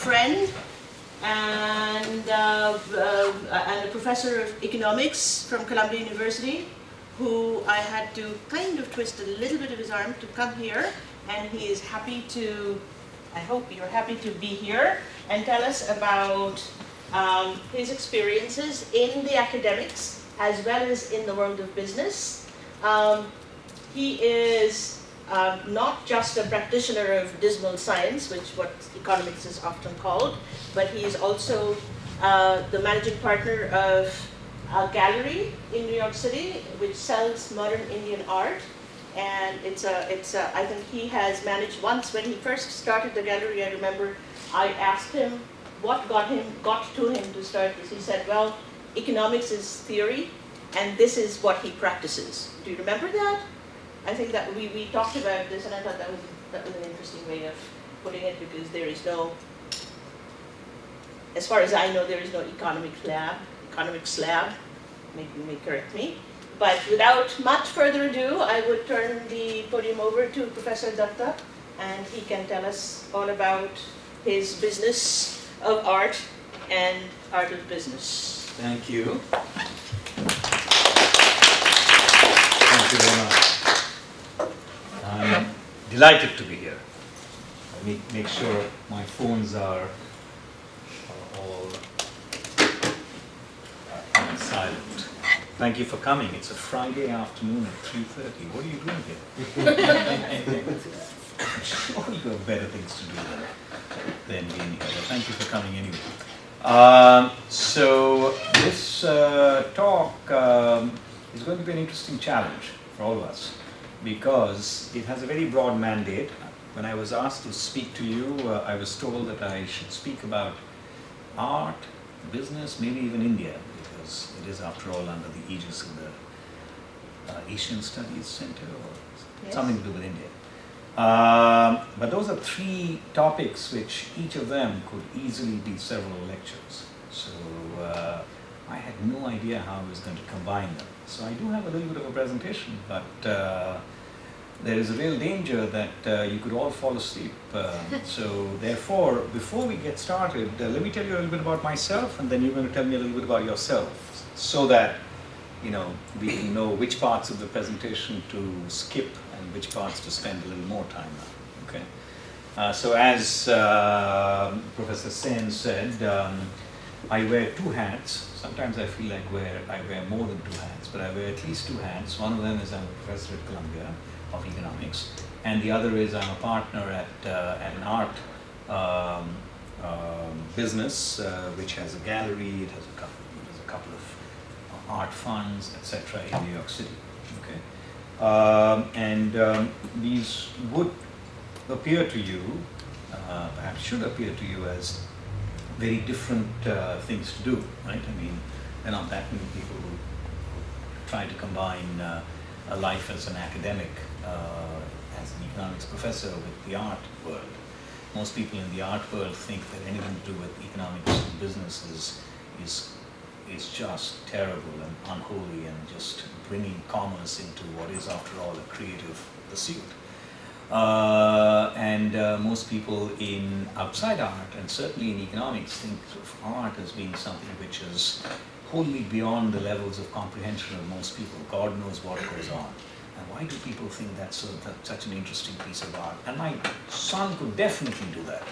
friend and a professor of economics from Columbia University, who I had to kind of twist a little bit of his arm to come here, and he is happy to, I hope you're happy to be here and tell us about his experiences in the academics as well as in the world of business. He is not just a practitioner of dismal science, which what economics is often called, but he is also the managing partner of a gallery in New York City which sells modern Indian art. And I think he has managed once, when he first started the gallery, I remember I asked him what got to him to start this. He said, well, economics is theory, and this is what he practices. Do you remember that? I think that we talked about this, and I thought that was an interesting way of putting it, because there is no, as far as I know, there is no economics lab. Maybe you may correct me. But without much further ado, I would turn the podium over to Professor Dutta, and he can tell us all about his business of art and art of business. Thank you. Thank you very much. I'm delighted to be here. I make sure my phones are all silent. Thank you for coming. It's a Friday afternoon at 3:30. What are you doing here? I'm sure you have better things to do than being here. But thank you for coming anyway. So this talk is going to be an interesting challenge for all of us, because it has a very broad mandate. When I was asked to speak to you, I was told that I should speak about art, business, maybe even India, because it is, after all, under the aegis of the Asian Studies Center, or Yes. something to do with India. But those are three topics which each of them could easily be several lectures. So I had no idea how I was going to combine them. So I do have a little bit of a presentation, but there is a real danger that you could all fall asleep. So therefore, before we get started, let me tell you a little bit about myself, and then you're going to tell me a little bit about yourself, so that we can know which parts of the presentation to skip and which parts to spend a little more time on. Okay. So as Professor Sen said, I wear two hats. Sometimes I feel like I wear more than two hats, but I wear at least two hats. One of them is I'm a professor at Columbia of economics, and the other is I'm a partner at an art business which has a gallery. It has a couple of art funds, etc. in New York City. Okay, and these would appear to you, perhaps should appear to you, as very different things to do, right? I mean, there are not that many people who try to combine a life as an academic, as an economics professor, with the art world. Most people in the art world think that anything to do with economics and business is just terrible and unholy, and just bringing commerce into what is, after all, a creative pursuit. Most people outside art, and certainly in economics, think of art as being something which is wholly beyond the levels of comprehension of most people. God knows what goes on. And why do people think that's such an interesting piece of art? And my son could definitely do that,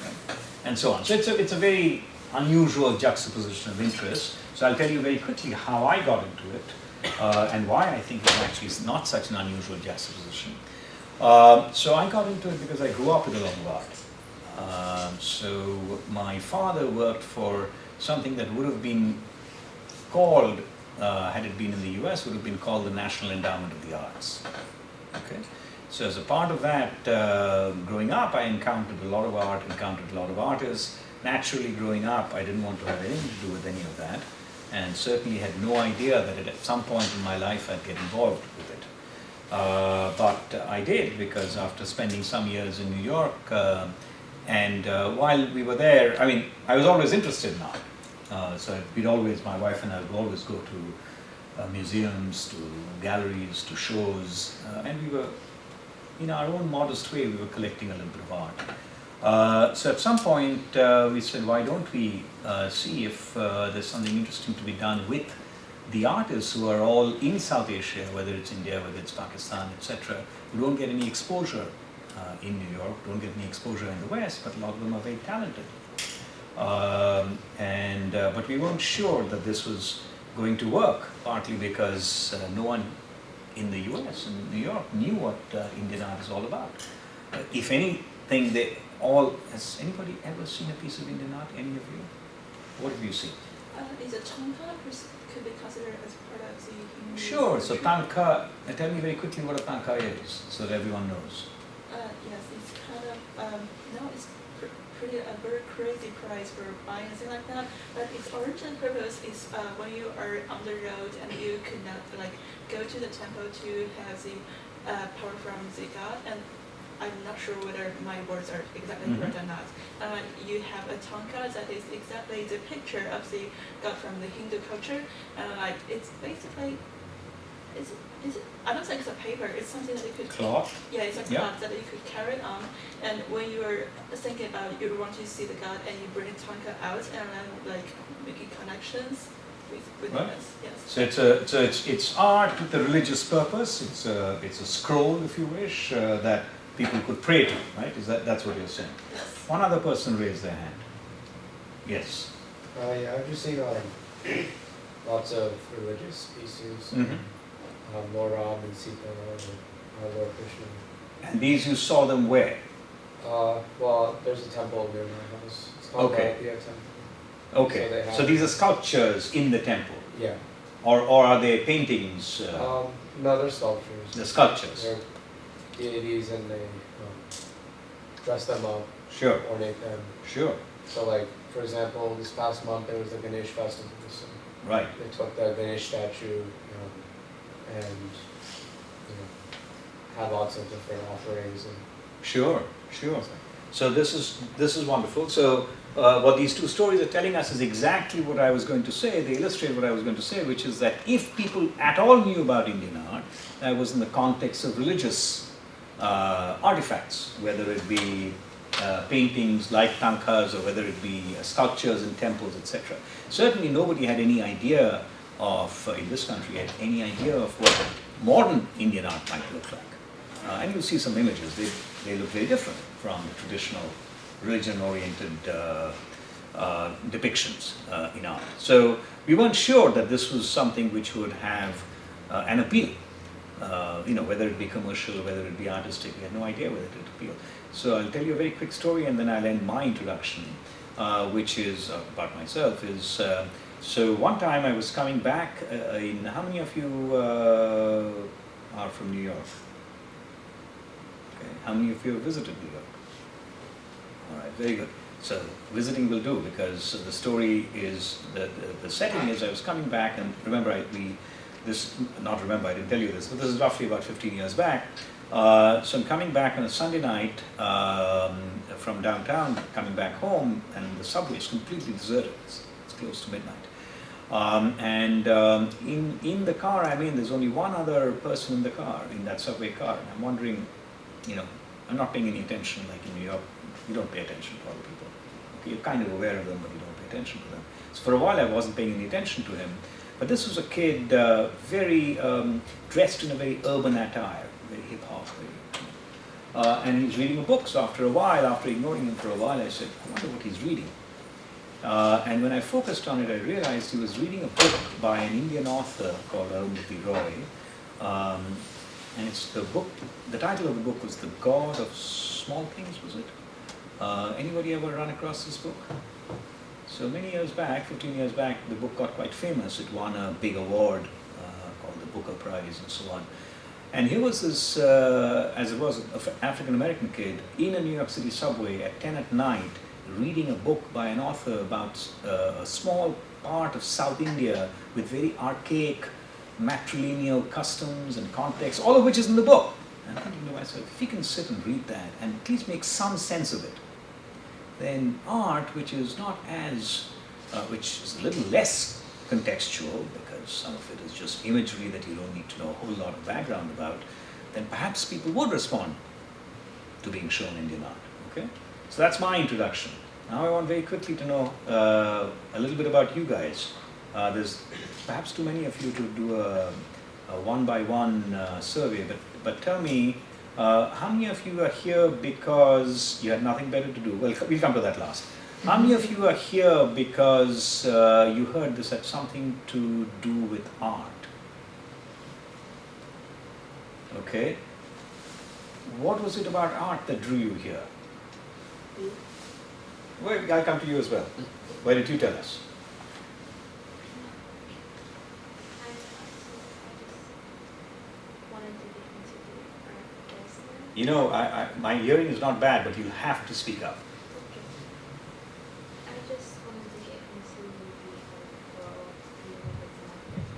right? And so on. So it's a very unusual juxtaposition of interest. So I'll tell you very quickly how I got into it, and why I think it actually is not such an unusual juxtaposition. So I got into it because I grew up with a love of art. So my father worked for something that would have been called, had it been in the US, would have been called the National Endowment of the Arts. Okay. So as a part of that, growing up, I encountered a lot of art, encountered a lot of artists. Naturally, growing up, I didn't want to have anything to do with any of that, and certainly had no idea that at some point in my life I'd get involved with it. But I did, because after spending some years in New York, and while we were there, I mean, I was always interested in art. So my wife and I would always go to museums, to galleries, to shows, and we were, in our own modest way, we were collecting a little bit of art. So at some point we said, why don't we see if there's something interesting to be done with the artists who are all in South Asia, whether it's India, whether it's Pakistan, etc., who don't get any exposure in New York, don't get any exposure in the West, but a lot of them are very talented. But we weren't sure that this was going to work, partly because no one in the US and New York knew what Indian art is all about. If anything, has anybody ever seen a piece of Indian art? Any of you? What have you seen? Is a tanka could be considered as part of the Hindu Sure, so culture? tanka, tell me very quickly what a tanka is, so that everyone knows. Yes, it's kind of, now it's pretty a very crazy price for buying and things like that, but its original purpose is when you are on the road and you could not like go to the temple to have the power from the god, and I'm not sure whether my words are exactly correct or not. You have a tanka that is exactly the picture of the god from the Hindu culture, and like it's basically, I don't think it's a paper. It's something that you could Cloth? Yeah, it's a cloth that you could carry it on. And when you are thinking about you want to see the god, and you bring a tanka out and then like making connections with Right. this. Yes. So it's art with a religious purpose. It's a scroll, if you wish, that people could pray to, right? That's what you're saying? Yes. One other person raised their hand. Yes. Yeah, I've just seen lots of religious pieces. Lord Ram and Sita and Lord Krishna. And these you saw them where? Well, there's a temple near my house. It's called Okay. the Temple. Okay. So they have- So these are sculptures in the temple, Yeah. or are they paintings? No, they're sculptures. The sculptures. They're deities and they dress them up, Sure. ornate them. Sure. So like, for example, this past month there was the Ganesh festival. So Right. they took the Ganesh statue and had lots of different offerings and Sure. Sure. So this is wonderful. So what these two stories are telling us is exactly what I was going to say. They illustrate what I was going to say, which is that if people at all knew about Indian art, that was in the context of religious artifacts, whether it be paintings like tankas or whether it be sculptures in temples, etc. Certainly nobody had any idea of, in this country, had any idea of what modern Indian art might look like. And you'll see some images, they look very different from the traditional religion-oriented depictions in art. So we weren't sure that this was something which would have an appeal. Whether it be commercial, whether it be artistic, we had no idea whether it would appeal. So I'll tell you a very quick story and then I'll end my introduction, which is about myself. So one time I was coming back how many of you are from New York? Okay. How many of you have visited New York? All right, very good. So visiting will do, because the story is, the setting is I was coming back, and remember I didn't tell you this, but this is roughly about 15 years back. So I'm coming back on a Sunday night from downtown, coming back home, and the subway is completely deserted. It's close to midnight. In the car I'm in, there's only one other person in the car, in that subway car. And I'm wondering, I'm not paying any attention. Like in New York, you don't pay attention to other people. Okay, you're kind of aware of them, but you don't pay attention to them. So for a while I wasn't paying any attention to him. But this was a kid, very dressed in a very urban attire, very hip hop. And he was reading a book. So after ignoring him for a while, I said, I wonder what he's reading. And when I focused on it, I realized he was reading a book by an Indian author called Arundhati Roy. And the title of the book was The God of Small Things, was it? Anybody ever run across this book? So many years back, 15 years back, the book got quite famous. It won a big award called the Booker Prize and so on. And here was this, as it was, an African-American kid in a New York City subway at 10 at night, reading a book by an author about a small part of South India with very archaic matrilineal customs and context, all of which is in the book. And I'm thinking to myself, if he can sit and read that and at least make some sense of it, then art, which is which is a little less contextual, because some of it is just imagery that you don't need to know a whole lot of background about, then perhaps people would respond to being shown Indian art. Okay? So that's my introduction. Now I want very quickly to know a little bit about you guys. There's perhaps too many of you to do a one-by-one survey, but tell me, how many of you are here because you had nothing better to do? Well, we'll come to that last. How many of you are here because you heard this had something to do with art? Okay. What was it about art that drew you here? Well, I'll come to you as well. Why don't you tell us? You know, my hearing is not bad, but you have to speak up. I just wanted to get into the world,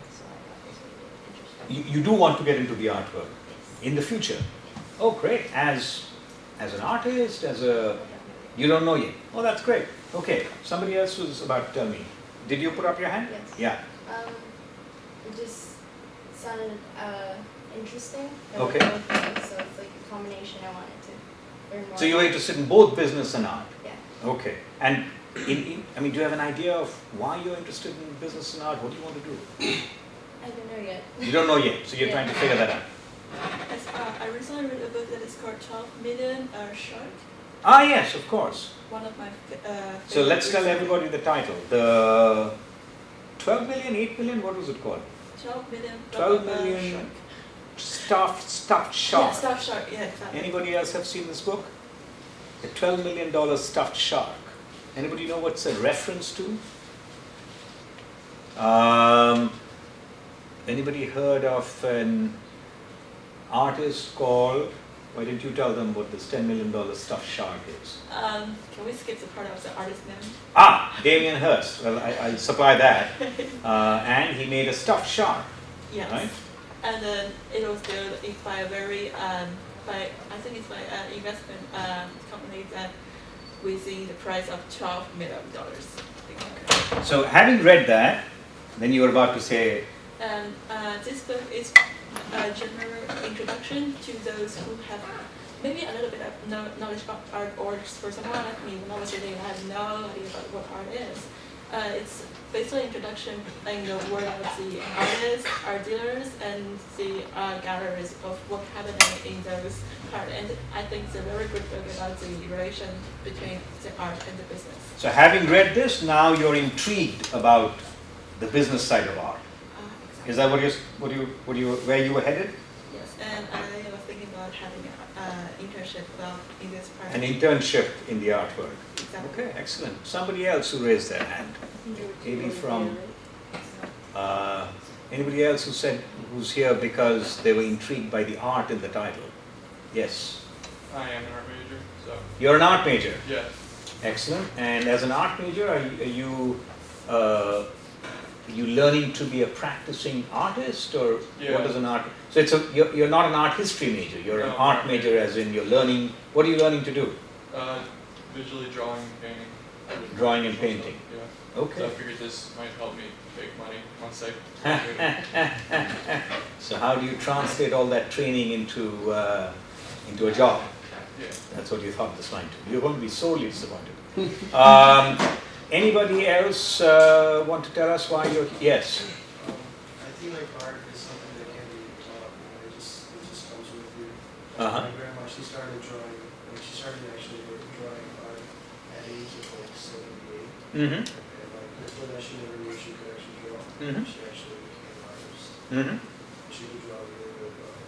so I thought this would be interesting. You do want to get into the art world Yes. in the future. Oh, great. As an artist, you don't know yet. Oh, that's great. Okay, somebody else was about to tell me. Did you put up your hand? Yes. Yeah. It just sounded interesting. Okay. So it's like a combination. I wanted to learn more. So you were interested in both business and art? Yeah. Okay. And I mean, do you have an idea of why you're interested in business and art? What do you want to do? I don't know yet. You don't know yet, so you're Yeah. trying to figure that out. I recently read a book that is called 12 Million Shark. Ah, yes, of course. One of my So let's tell favorite everybody the title. The 12 million, 8 million, what was it called? 12 million. 12 million Shark. stuffed shark. Yeah, stuffed shark. Yeah, exactly. Anybody else have seen this book? The $12 million stuffed shark. Anybody know what's a reference to? Anybody heard of an artist called, why didn't you tell them what this $10 million stuffed shark is? Can we skip the part of the artist name? Ah, Damien Hirst. Well, I'll supply that. And he made a stuffed shark, Yes. right? And then it was built by a very, I think it's by an investment company that within the price of $12 million. So having read that, then you were about to say, And this book is a general introduction to those who have maybe a little bit of knowledge about art, or for someone like me, when I was reading, I had no idea about what art is. It's basically introduction in the world of the artists, art dealers, and the galleries of what happened in those art. And I think it's a very good book about the relation between the art and the business. so having read this, now you're intrigued about the business side of art. Exactly. Is that where you were headed? Yes, and I was thinking about having an internship in this part. An internship in the art world. Exactly. Okay, excellent. Somebody else who raised their hand. Maybe from anybody else who's here because they were intrigued by the art in the title. Yes. I am an art major, so You're an art major. yes. Excellent. And as an art major, are you learning to be a practicing artist, or Yeah. what is an art? So you're not an art history major. You're an No, art art major, major. as in you're learning. What are you learning to do? Visually drawing and painting. Drawing and painting. Yeah. So Okay. I figured this might help me make money once I graduate. So how do you translate all that training into a job? Yeah. That's what you thought this might do. You're going to be sorely disappointed. Anybody else want to tell us why you're here? Yes. I think like art is something that can be taught. It just comes with you. Uh-huh. My grandma, she started drawing. She started actually drawing art at age of like 78. Mm-hmm. And like before that, she never knew she could actually draw. Mhm. She actually became an artist. Mm-hmm. She could draw really, really well.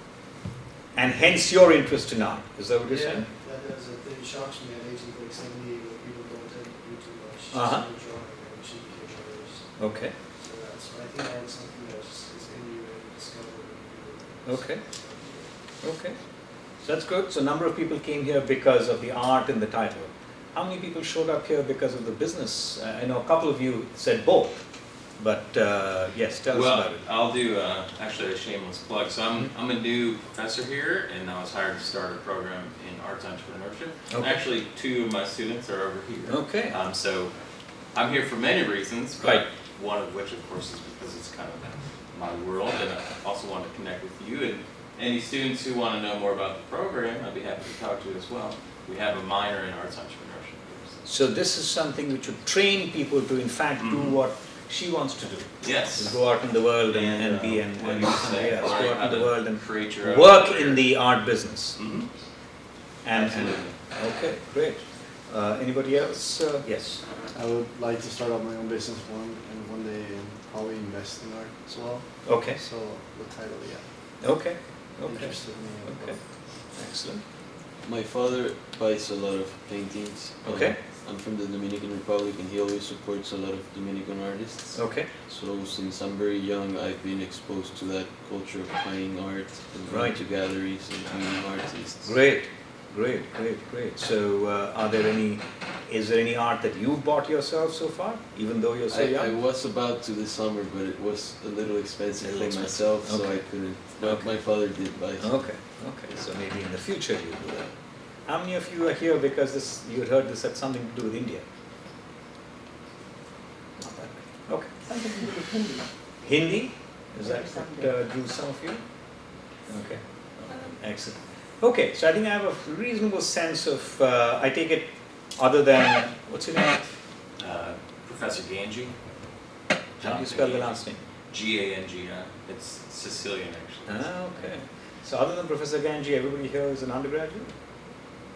And hence your interest in art. Is that what you're saying? That is a thing. Shocks me at age of like 78 when people don't tend to do too much. She Uh-huh. started drawing and she became an artist. Okay. So I think that's something that's is in you and you discover when you do it. Okay. Okay. So that's good. So a number of people came here because of the art in the title. How many people showed up here because of the business? I know a couple of you said both, but yes, tell us about it. I'll do actually a shameless plug. So I'm a new professor here, and I was hired to start a program in arts entrepreneurship. Okay. Actually, 2 of my students are over here. Okay. So I'm here for many reasons, but Right. one of which, of course, is because it's kind of my world, and I also want to connect with you and any students who want to know more about the program, I'd be happy to talk to you as well. We have a minor in arts entrepreneurship. So this is something which would train people to in fact do what she wants to do. Yes. Is go out in the world and be and what and you somebody say, else, learn go out how in the to world and create your own work career. in the art business. Mhm. And Absolutely. okay, great. Anybody else? Yes. I would like to start up my own business one day and probably invest in art as well. Okay. So the title, Okay. Okay. interested me. Okay. Excellent. My father buys a lot of paintings. Okay. I'm from the Dominican Republic and he always supports a lot of Dominican artists. Okay. So since I'm very young, I've been exposed to that culture of buying art and going Right. to galleries and meeting artists. Great. Great. So, is there any art that you've bought yourself so far, even though you're so I young? was about to this summer, but it was a little expensive A little for expensive. myself, so Okay. I couldn't. But Okay. my father did buy some. Okay. So maybe in the future you'll do that. How many of you are here because you had heard this had something to do with India? Not that many. Okay. Something to do with Hindi. Hindi? Is that what drew some of you? Okay. Excellent. Okay, so I think I have a reasonable sense of, I take it, other than, what's your name? Professor Ganji. How do you spell the last name? Gangi. It's Sicilian actually. Ah, okay. So other than Professor Ganji, everybody here is an undergraduate?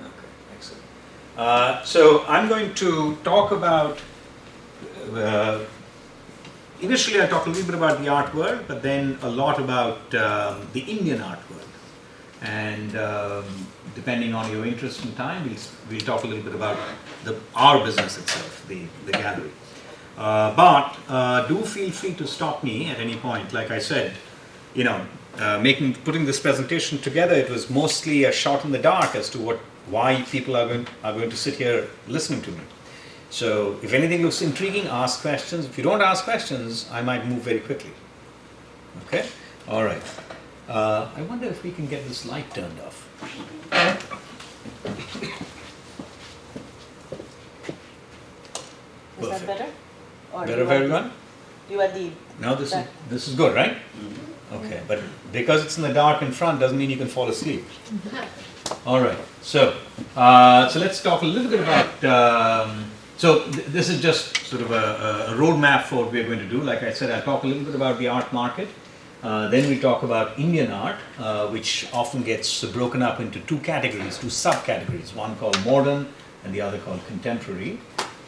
Okay, excellent. So I'm going to talk about, initially I talk a little bit about the art world, but then a lot about the Indian art world. And depending on your interest and time, we'll talk a little bit about our business itself, the gallery. But do feel free to stop me at any point. Like I said, putting this presentation together, it was mostly a shot in the dark as to why people are going to sit here listening to me. So if anything looks intriguing, ask questions. If you don't ask questions, I might move very quickly. Okay? All right. I wonder if we can get this light turned off. Is that Perfect. better? Or Better for everyone? You are the Now this is good, right? Okay, but because it's in the dark in front doesn't mean you can fall asleep. All right. So let's talk a little bit about. This is just sort of a roadmap for what we're going to do. Like I said, I'll talk a little bit about the art market. Then we talk about Indian art, which often gets broken up into two subcategories, one called modern and the other called contemporary.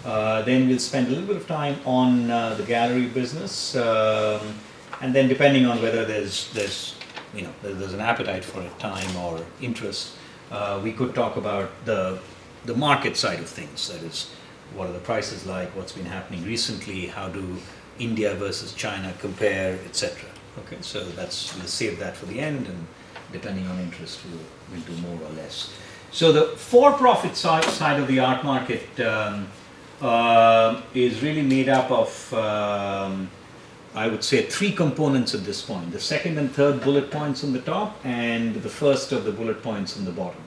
Then we'll spend a little bit of time on the gallery business, and then depending on whether there's an appetite for it, time or interest, we could talk about the market side of things. That is, what are the prices like, what's been happening recently, how do India versus China compare, etc. Okay, so we'll save that for the end, and depending on interest, we'll do more or less. So the for-profit side of the art market is really made up of, I would say, three components at this point. The second and third bullet points on the top, and the first of the bullet points on the bottom.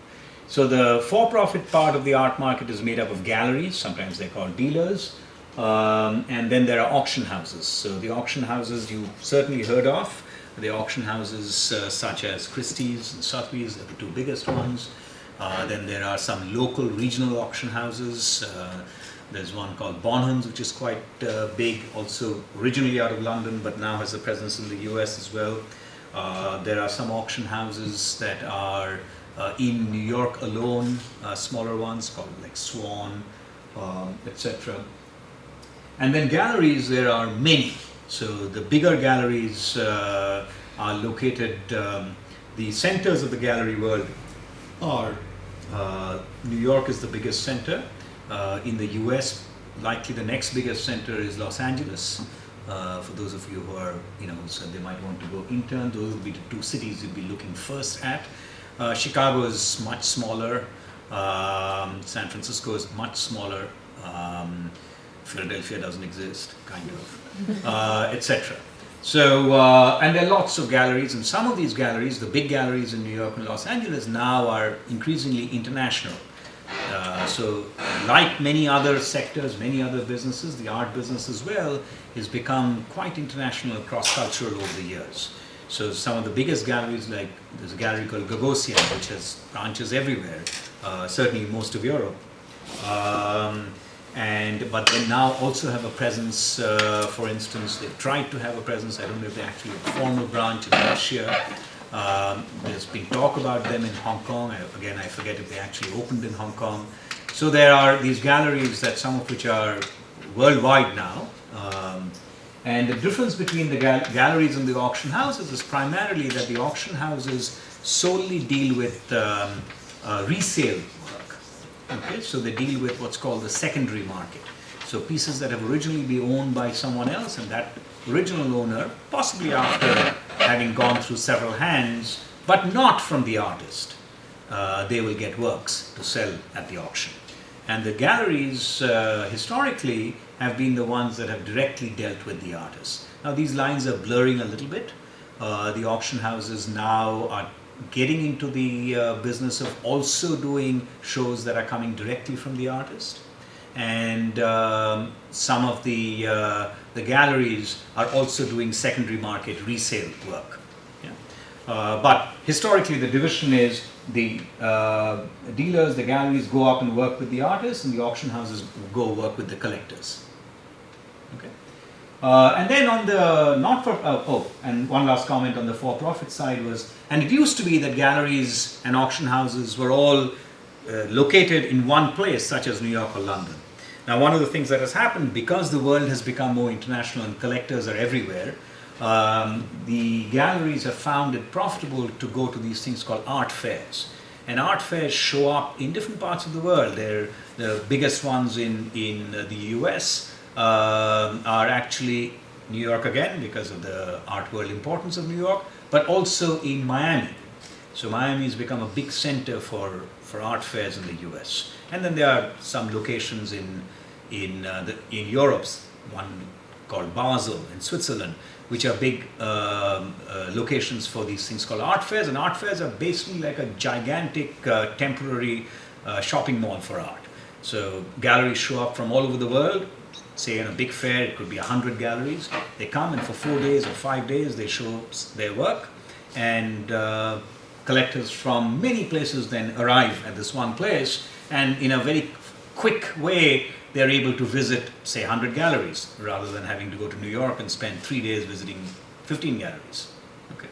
So the for-profit part of the art market is made up of galleries, sometimes they're called dealers, and then there are auction houses. So the auction houses you've certainly heard of. The auction houses such as Christie's and Sotheby's are the two biggest ones. Then there are some local regional auction houses. There's one called Bonhams, which is quite big, also originally out of London, but now has a presence in the US as well. There are some auction houses that are in New York alone, smaller ones called like Swan, etc. And then galleries, there are many. So the bigger galleries are located, the centers of the gallery world are, New York is the biggest center. In the US, likely the next biggest center is Los Angeles. For those of you who are, so they might want to go intern, those will be the two cities you'll be looking first at. Chicago is much smaller. San Francisco is much smaller. Philadelphia doesn't exist, kind of, etc. So, and there are lots of galleries, and some of these galleries, the big galleries in New York and Los Angeles, now are increasingly international. So, like many other sectors, many other businesses, the art business as well has become quite international, cross-cultural over the years. So some of the biggest galleries, like there's a gallery called Gagosian, which has branches everywhere, certainly most of Europe. But they now also have a presence, for instance, they've tried to have a presence, I don't know if they actually have a formal branch in Russia. There's been talk about them in Hong Kong. Again, I forget if they actually opened in Hong Kong. So there are these galleries that some of which are worldwide now. And the difference between the galleries and the auction houses is primarily that the auction houses solely deal with resale work. Okay, so they deal with what's called the secondary market. So pieces that have originally been owned by someone else, and that original owner, possibly after having gone through several hands, but not from the artist, they will get works to sell at the auction. And the galleries historically have been the ones that have directly dealt with the artists. Now these lines are blurring a little bit. The auction houses now are getting into the business of also doing shows that are coming directly from the artist. And some of the galleries are also doing secondary market resale work. Yeah. But historically the division is the dealers, the galleries go up and work with the artists, and the auction houses go work with the collectors. Okay. And then on the and one last comment on the for-profit side was, and it used to be that galleries and auction houses were all located in one place, such as New York or London. Now, one of the things that has happened, because the world has become more international and collectors are everywhere, the galleries have found it profitable to go to these things called art fairs. And art fairs show up in different parts of the world. They're the biggest ones in the US are actually New York again, because of the art world importance of New York, but also in Miami. So Miami has become a big center for art fairs in the US. And then there are some locations in Europe, one called Basel in Switzerland, which are big locations for these things called art fairs. And art fairs are basically like a gigantic temporary shopping mall for art. So galleries show up from all over the world. Say in a big fair, it could be 100 galleries. They come, and for 4 days or 5 days they show their work, and collectors from many places then arrive at this one place, and in a very quick way they're able to visit, say, 100 galleries, rather than having to go to New York and spend 3 days visiting 15 galleries. Okay.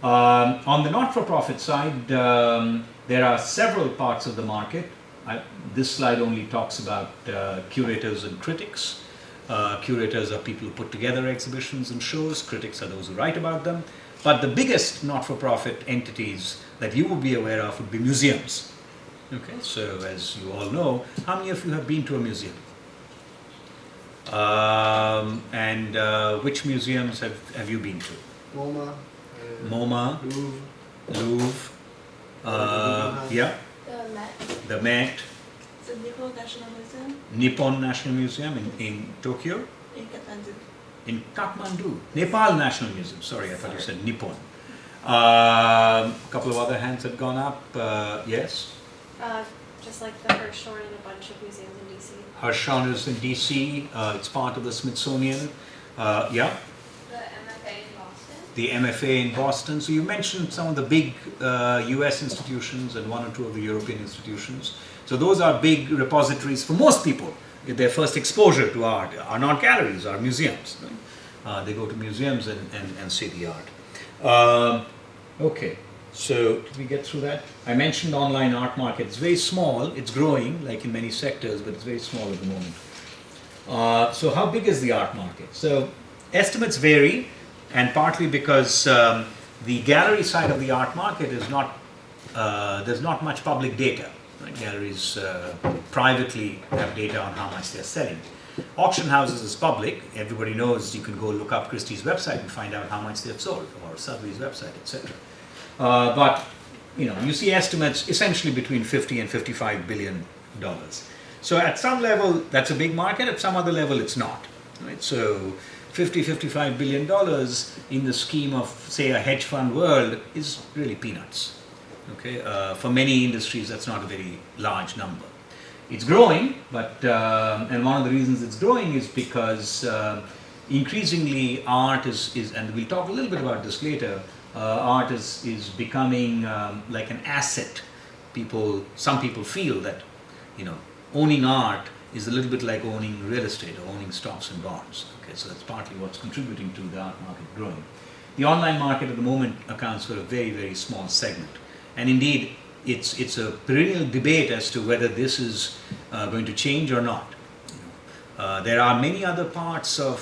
On the not-for-profit side, there are several parts of the market. This slide only talks about curators and critics. Curators are people who put together exhibitions and shows. Critics are those who write about them. But the biggest not-for-profit entities that you would be aware of would be museums. Okay, so as you all know, how many of you have been to a museum? Which museums have you been to? MoMA, Louvre, yeah. The Met. The Nippon National Museum. Nippon National Museum in Tokyo. In Kathmandu. In Kathmandu. Nepal National Museum. Sorry, I thought you said Nippon. A couple of other hands had gone up. Yes? Just like the Hirshhorn and a bunch of museums in DC. Hirshhorn is in DC. It's part of the Smithsonian. Yeah? The MFA in Boston. So you mentioned some of the big US institutions and one or two of the European institutions. So those are big repositories for most people. Their first exposure to art are not galleries, are museums. Right? They go to museums and see the art. Okay, so did we get through that? I mentioned online art market. It's very small. It's growing, like in many sectors, but it's very small at the moment. So how big is the art market? So estimates vary. And partly because the gallery side of the art market is not, there's not much public data. Right? Galleries privately have data on how much they're selling. Auction houses is public. Everybody knows you can go look up Christie's website and find out how much they've sold, or Sotheby's website, etc. But you see estimates essentially between $50 and $55 billion. So at some level, that's a big market. At some other level, it's not. Right? So $50–55 billion in the scheme of, say, a hedge fund world is really peanuts. Okay, for many industries, that's not a very large number. It's growing, but and one of the reasons it's growing is because increasingly art is, and we'll talk a little bit about this later, art is becoming like an asset. Some people feel that, owning art is a little bit like owning real estate or owning stocks and bonds. Okay, so that's partly what's contributing to the art market growing. The online market at the moment accounts for a very, very small segment. And indeed, it's a perennial debate as to whether this is going to change or not. There are many other parts of,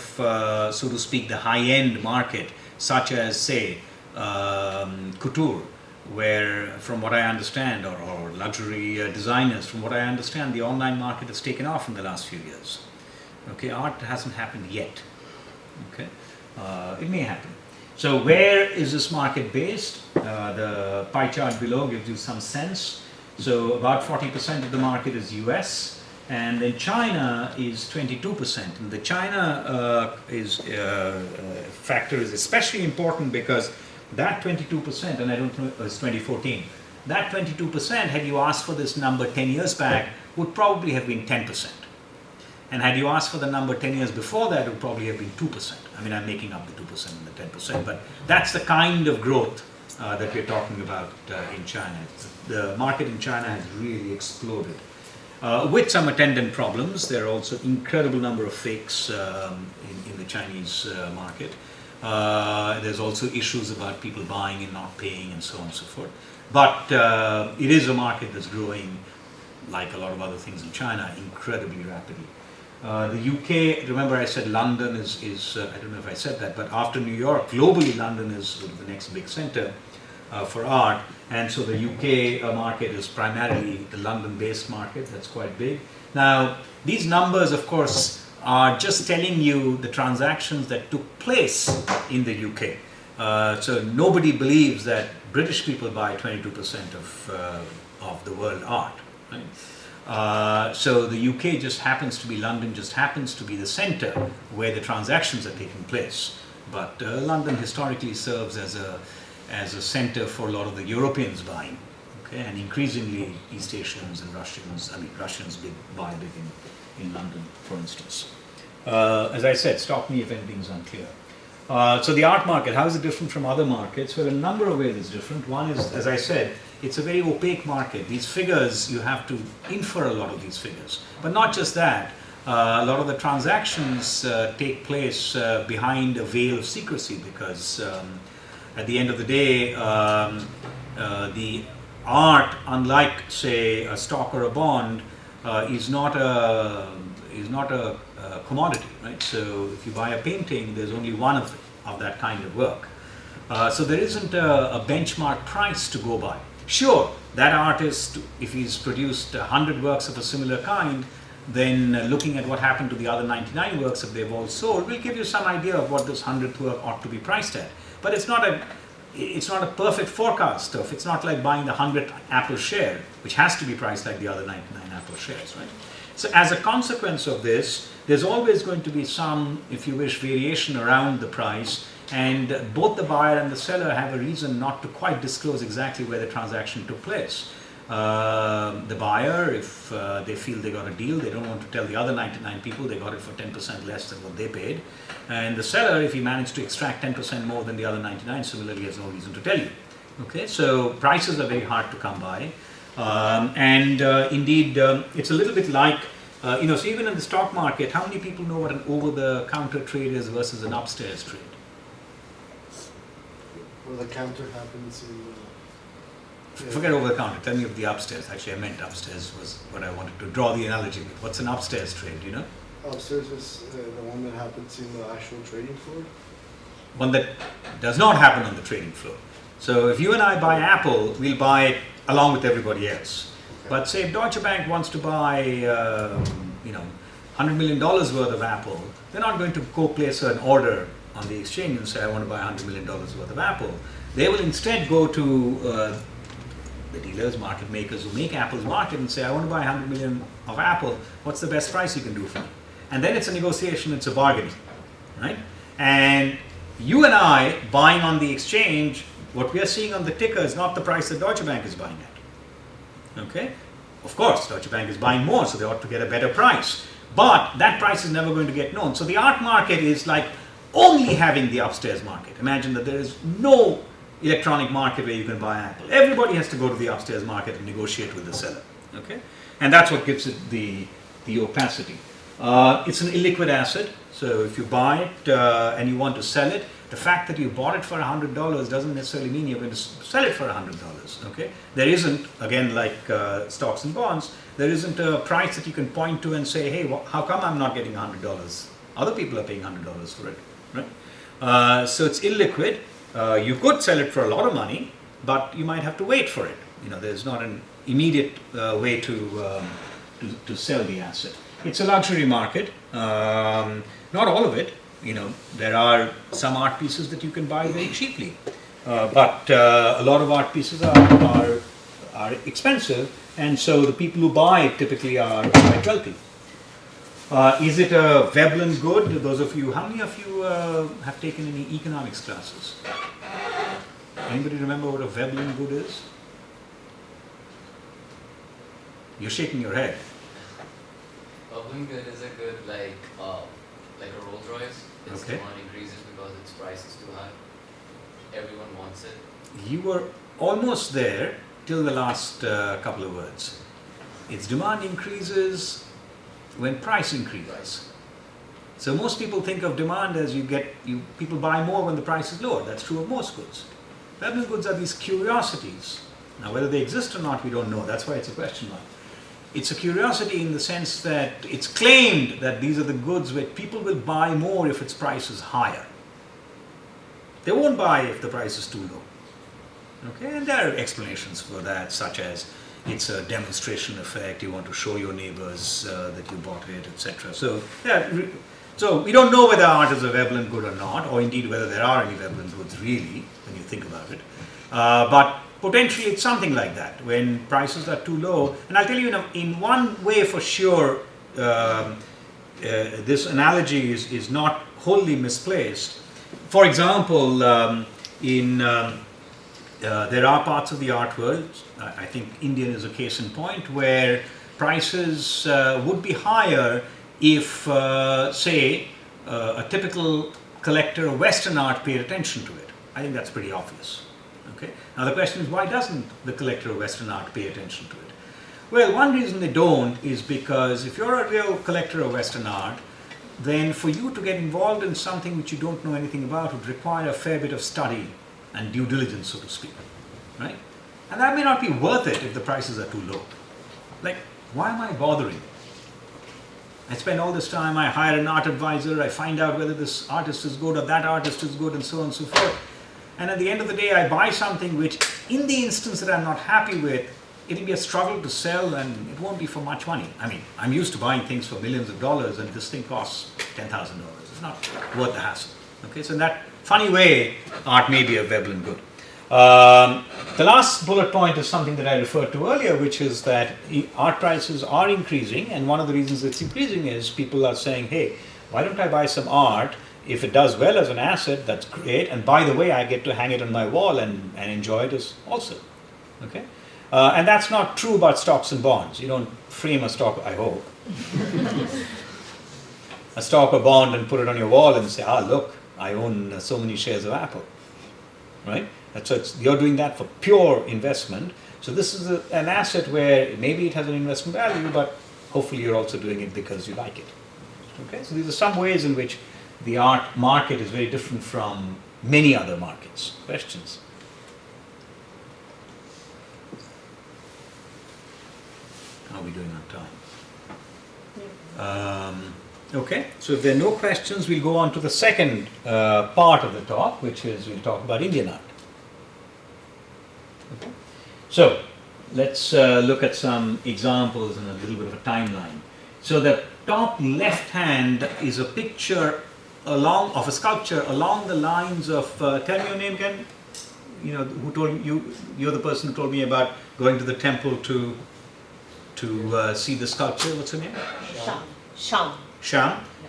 so to speak, the high-end market, such as, say, couture, where, from what I understand, or luxury designers, from what I understand, the online market has taken off in the last few years. Okay, art hasn't happened yet. Okay, it may happen. So where is this market based? The pie chart below gives you some sense. So about 40% of the market is US, and then China is 22%. And the China factor is especially important because that 22%, and I don't know, it's 2014, that 22%, had you asked for this number 10 years back, would probably have been 10%. And had you asked for the number 10 years before that, it would probably have been 2%. I mean, I'm making up the 2% and the 10%, but that's the kind of growth that we're talking about in China. The market in China has really exploded. With some attendant problems, there are also incredible number of fakes in the Chinese market. There's also issues about people buying and not paying and so on and so forth. But it is a market that's growing, like a lot of other things in China, incredibly rapidly. The UK, remember I said London is I don't know if I said that, but after New York, globally London is sort of the next big center for art. And so the UK market is primarily the London-based market. That's quite big. Now, these numbers, of course, are just telling you the transactions that took place in the UK. So nobody believes that British people buy 22% of the world art. Right? So the UK just happens to be, London just happens to be the center where the transactions are taking place. But London historically serves as a center for a lot of the Europeans buying. Okay? And increasingly East Asians and Russians, Russians buy big in London, for instance. As I said, stop me if anything's unclear. So the art market, how is it different from other markets? Well, in a number of ways it's different. One is, as I said, it's a very opaque market. These figures, you have to infer a lot of these figures. But not just that, a lot of the transactions take place behind a veil of secrecy because at the end of the day, the art, unlike, say, a stock or a bond, is not a commodity, right? So if you buy a painting, there's only one of that kind of work. So there isn't a benchmark price to go by. Sure, that artist, if he's produced 100 works of a similar kind, then looking at what happened to the other 99 works that they've all sold will give you some idea of what this 100th work ought to be priced at. But it's not a perfect forecast of, it's not like buying the 100th Apple share, which has to be priced like the other 99 Apple shares, right? So as a consequence of this, there's always going to be some, if you wish, variation around the price, and both the buyer and the seller have a reason not to quite disclose exactly where the transaction took place. The buyer, if they feel they got a deal, they don't want to tell the other 99 people they got it for 10% less than what they paid. And the seller, if he managed to extract 10% more than the other 99, similarly has no reason to tell you. Okay, so prices are very hard to come by. Indeed, it's a little bit like, so even in the stock market, how many people know what an over-the-counter trade is versus an upstairs trade? Where the counter happens in... Forget over-the-counter, tell me of the upstairs. Actually, I meant upstairs was what I wanted to draw the analogy with. What's an upstairs trade, do you know? Upstairs is the one that happens in the actual trading floor. One that does not happen on the trading floor. So if you and I buy Apple, we'll buy it along with everybody else. Okay. But say if Deutsche Bank wants to buy, $100 million worth of Apple, they're not going to go place an order on the exchange and say, I want to buy $100 million worth of Apple. They will instead go to the dealers, market makers who make Apple's market and say, I want to buy 100 million of Apple. What's the best price you can do for me? And then it's a negotiation, it's a bargaining, right? And you and I buying on the exchange, what we are seeing on the ticker is not the price that Deutsche Bank is buying at. Okay? Of course, Deutsche Bank is buying more, so they ought to get a better price. But that price is never going to get known. So the art market is like only having the upstairs market. Imagine that there is no electronic market where you can buy Apple. Everybody has to go to the upstairs market and negotiate with the seller. Okay, and that's what gives it the opacity. It's an illiquid asset, so if you buy it and you want to sell it, the fact that you bought it for $100 doesn't necessarily mean you're going to sell it for $100. Okay, there isn't, again, like stocks and bonds, there isn't a price that you can point to and say, hey, how come I'm not getting $100? Other people are paying $100 for it, right? So it's illiquid. You could sell it for a lot of money, but you might have to wait for it. You know, there's not an immediate way to sell the asset. It's a luxury market. Not all of it. You know, there are some art pieces that you can buy very cheaply, but a lot of art pieces are expensive, and so the people who buy it typically are quite wealthy. Is it a Veblen good? Those of you, how many of you have taken any economics classes? Anybody remember what a Veblen good is? You're shaking your head. Veblen good is a good like a Rolls Royce. Its Okay. demand increases because its price is too high. Everyone wants it. You were almost there till the last couple of words. Its demand increases when price increases. So most people think of demand as people buy more when the price is lower. That's true of most goods. Veblen goods are these curiosities. Now whether they exist or not, we don't know. That's why it's a question mark. It's a curiosity in the sense that it's claimed that these are the goods where people will buy more if its price is higher. They won't buy if the price is too low. Okay, and there are explanations for that, such as it's a demonstration effect, you want to show your neighbors that you bought it, etc. So, so we don't know whether art is a Veblen good or not, or indeed whether there are any Veblen goods really, when you think about it. But potentially it's something like that, when prices are too low. And I'll tell you, in one way for sure, this analogy is not wholly misplaced. For example, there are parts of the art world, I think Indian is a case in point, where prices would be higher if, say, a typical collector of Western art paid attention to it. I think that's pretty obvious. Okay? Now the question is, why doesn't the collector of Western art pay attention to it? Well, one reason they don't is because if you're a real collector of Western art, then for you to get involved in something which you don't know anything about would require a fair bit of study and due diligence, so to speak, right? And that may not be worth it if the prices are too low. Like, why am I bothering? I spend all this time, I hire an art advisor, I find out whether this artist is good or that artist is good and so on and so forth. And at the end of the day, I buy something which, in the instance that I'm not happy with, it'll be a struggle to sell and it won't be for much money. I mean, I'm used to buying things for millions of dollars and this thing costs $10,000. It's not worth the hassle. Okay, so in that funny way, art may be a Veblen good. The last bullet point is something that I referred to earlier, which is that art prices are increasing, and one of the reasons it's increasing is people are saying, hey, why don't I buy some art? If it does well as an asset, that's great, and by the way, I get to hang it on my wall and enjoy it also. Okay? And that's not true about stocks and bonds. You don't frame a stock, I hope, a stock or bond and put it on your wall and say, look, I own so many shares of Apple, right? So you're doing that for pure investment. So this is an asset where maybe it has an investment value, but hopefully you're also doing it because you like it. Okay, so these are some ways in which the art market is very different from many other markets. Questions? How are we doing on time? Okay, so if there are no questions, we'll go on to the second part of the talk, which is we'll talk about Indian art. Okay. So let's look at some examples and a little bit of a timeline. So the top left hand is a picture of a sculpture along the lines of, tell me your name again, who told you, you're the person who told me about going to the temple to see the sculpture. What's her name? Sham.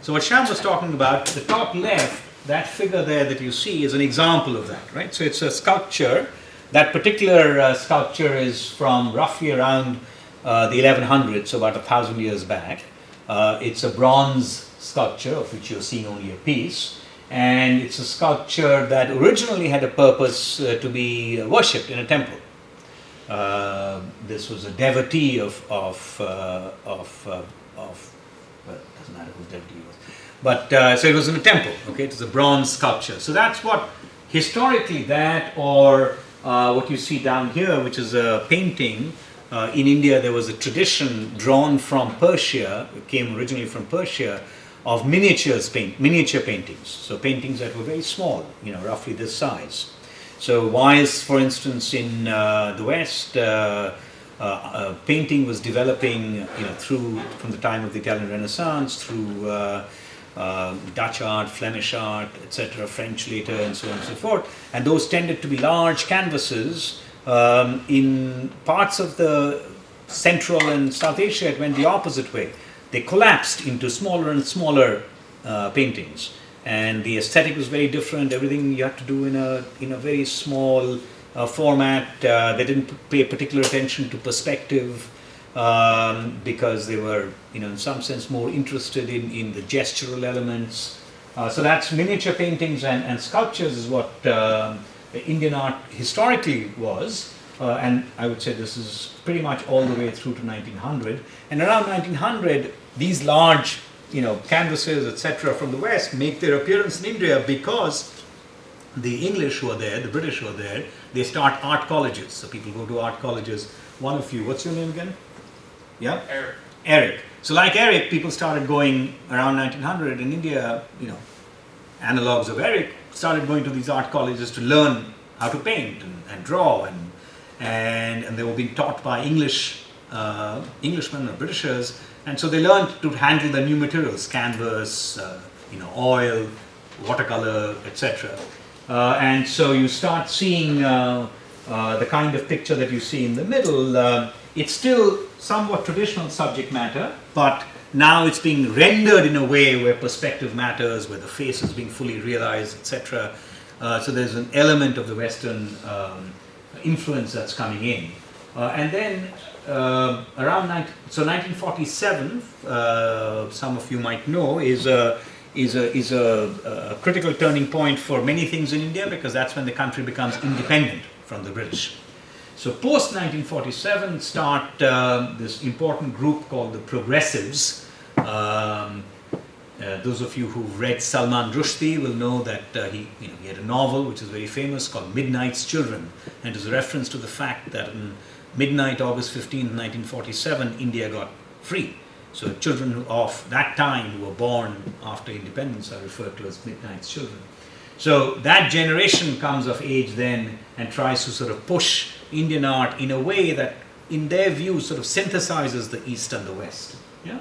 So what Sham was talking about, the top left, that figure there that you see is an example of that, right? So it's a sculpture. That particular sculpture is from roughly around the 1100s, so about 1,000 years back. It's a bronze sculpture of which you're seeing only a piece, and it's a sculpture that originally had a purpose to be worshipped in a temple. This was a devotee of well, it doesn't matter whose devotee was, but so it was in a temple. Okay, it was a bronze sculpture. So that's what historically that, or what you see down here, which is a painting. In India, there was a tradition drawn from Persia. It came originally from Persia, of miniature paintings. So paintings that were very small, roughly this size. So whilst, for instance, in the West, painting was developing, from the time of the Italian Renaissance through Dutch art, Flemish art, etc., French later, and so on and so forth. And those tended to be large canvases. In parts of the Central and South Asia, it went the opposite way. They collapsed into smaller and smaller paintings. And the aesthetic was very different. Everything you had to do in a very small format. They didn't pay particular attention to perspective because they were, in some sense, more interested in the gestural elements. So that's miniature paintings and sculptures is what Indian art historically was. And I would say this is pretty much all the way through to 1900. And around 1900, these large canvases, etc., from the West make their appearance in India because the English who are there, the British who are there, they start art colleges. So people go to art colleges. One of you, what's your name again? Yeah? Eric. Eric. So like Eric, people started going around 1900 in India, analogues of Eric, started going to these art colleges to learn how to paint and draw, and they were being taught by Englishmen or Britishers. And so they learned to handle the new materials, canvas, oil, watercolor, etc. And so you start seeing the kind of picture that you see in the middle. It's still somewhat traditional subject matter, but now it's being rendered in a way where perspective matters, where the face is being fully realized, etc. So there's an element of the Western influence that's coming in. And then around 1947, some of you might know, is a critical turning point for many things in India, because that's when the country becomes independent from the British. So post 1947 start this important group called the Progressives. Those of you who've read Salman Rushdie will know that he had a novel which is very famous called Midnight's Children, and it is a reference to the fact that on midnight, August 15, 1947, India got free. So children of that time who were born after independence are referred to as Midnight's Children. So that generation comes of age then and tries to sort of push Indian art in a way that, in their view, sort of synthesizes the East and the West. Yeah?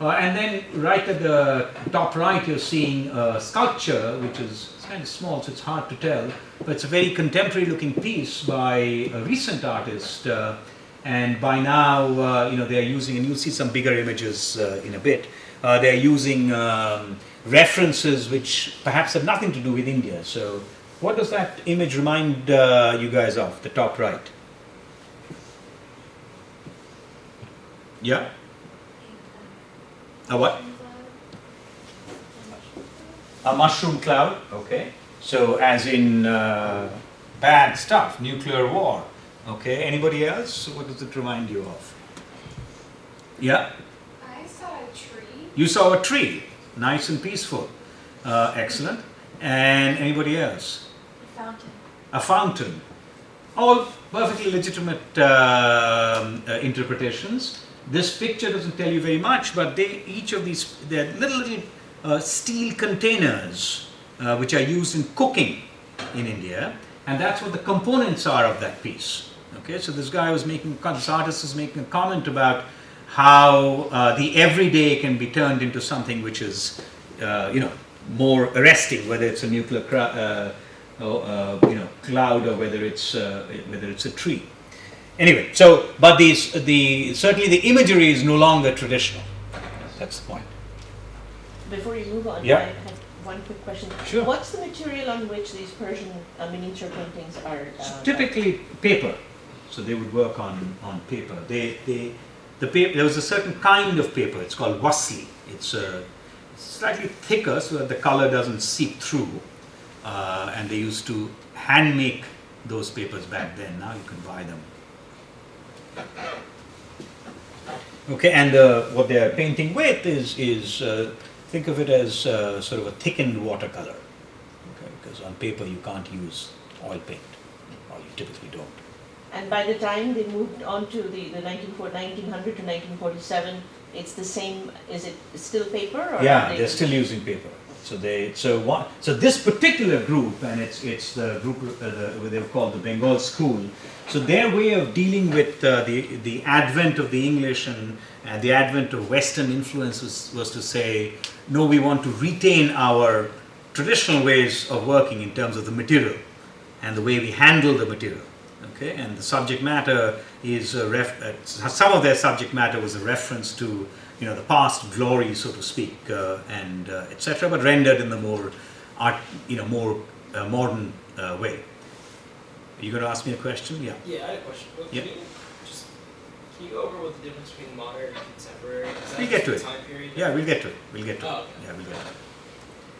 And then right at the top right, you're seeing a sculpture, which is kind of small, so it's hard to tell, but it's a very contemporary looking piece by a recent artist. And by now, they're using, and you'll see some bigger images in a bit, they're using references which perhaps have nothing to do with India. So what does that image remind you guys of, the top right? Yeah? A what? A mushroom cloud, okay. So as in bad stuff, nuclear war. Okay, anybody else? What does it remind you of? Yeah? I saw a tree. You saw a tree, nice and peaceful. Excellent. And anybody else? A fountain. A fountain. All perfectly legitimate interpretations. This picture doesn't tell you very much, but each of these, they're little steel containers which are used in cooking in India, and that's what the components are of that piece. Okay, so this artist is making a comment about how the everyday can be turned into something which is, more arresting, whether it's a nuclear cloud or whether it's a tree. Anyway, so but certainly the imagery is no longer traditional. That's the point. Before you move on, Yeah. I have one quick question. Sure. What's the material on which these Persian miniature paintings are? Typically paper. So they would work on paper. They there was a certain kind of paper. It's called wasli. It's slightly thicker so that the color doesn't seep through. And they used to hand make those papers back then. Now you can buy them. Okay, and what they are painting with is think of it as sort of a thickened watercolor. Okay, because on paper you can't use oil paint, or you typically don't. And by the time they moved on to the 1900 to 1947, it's the same. Is it still paper? Or Yeah, they're still using paper. So this particular group, and it's the group they were called the Bengal School. So their way of dealing with the advent of the English and the advent of Western influence was to say, no, we want to retain our traditional ways of working in terms of the material and the way we handle the material. Okay, and the subject matter is some of their subject matter was a reference to the past glory, so to speak, and etc., but rendered in the more modern way. Are you going to ask me a question? Yeah. Yeah, I had a question. Well, Yeah. Can you go over what the difference between modern and contemporary? Is that We'll get to just it. the time period? Yeah, we'll get to it. We'll get to it. Oh, okay. Yeah, we'll get to it.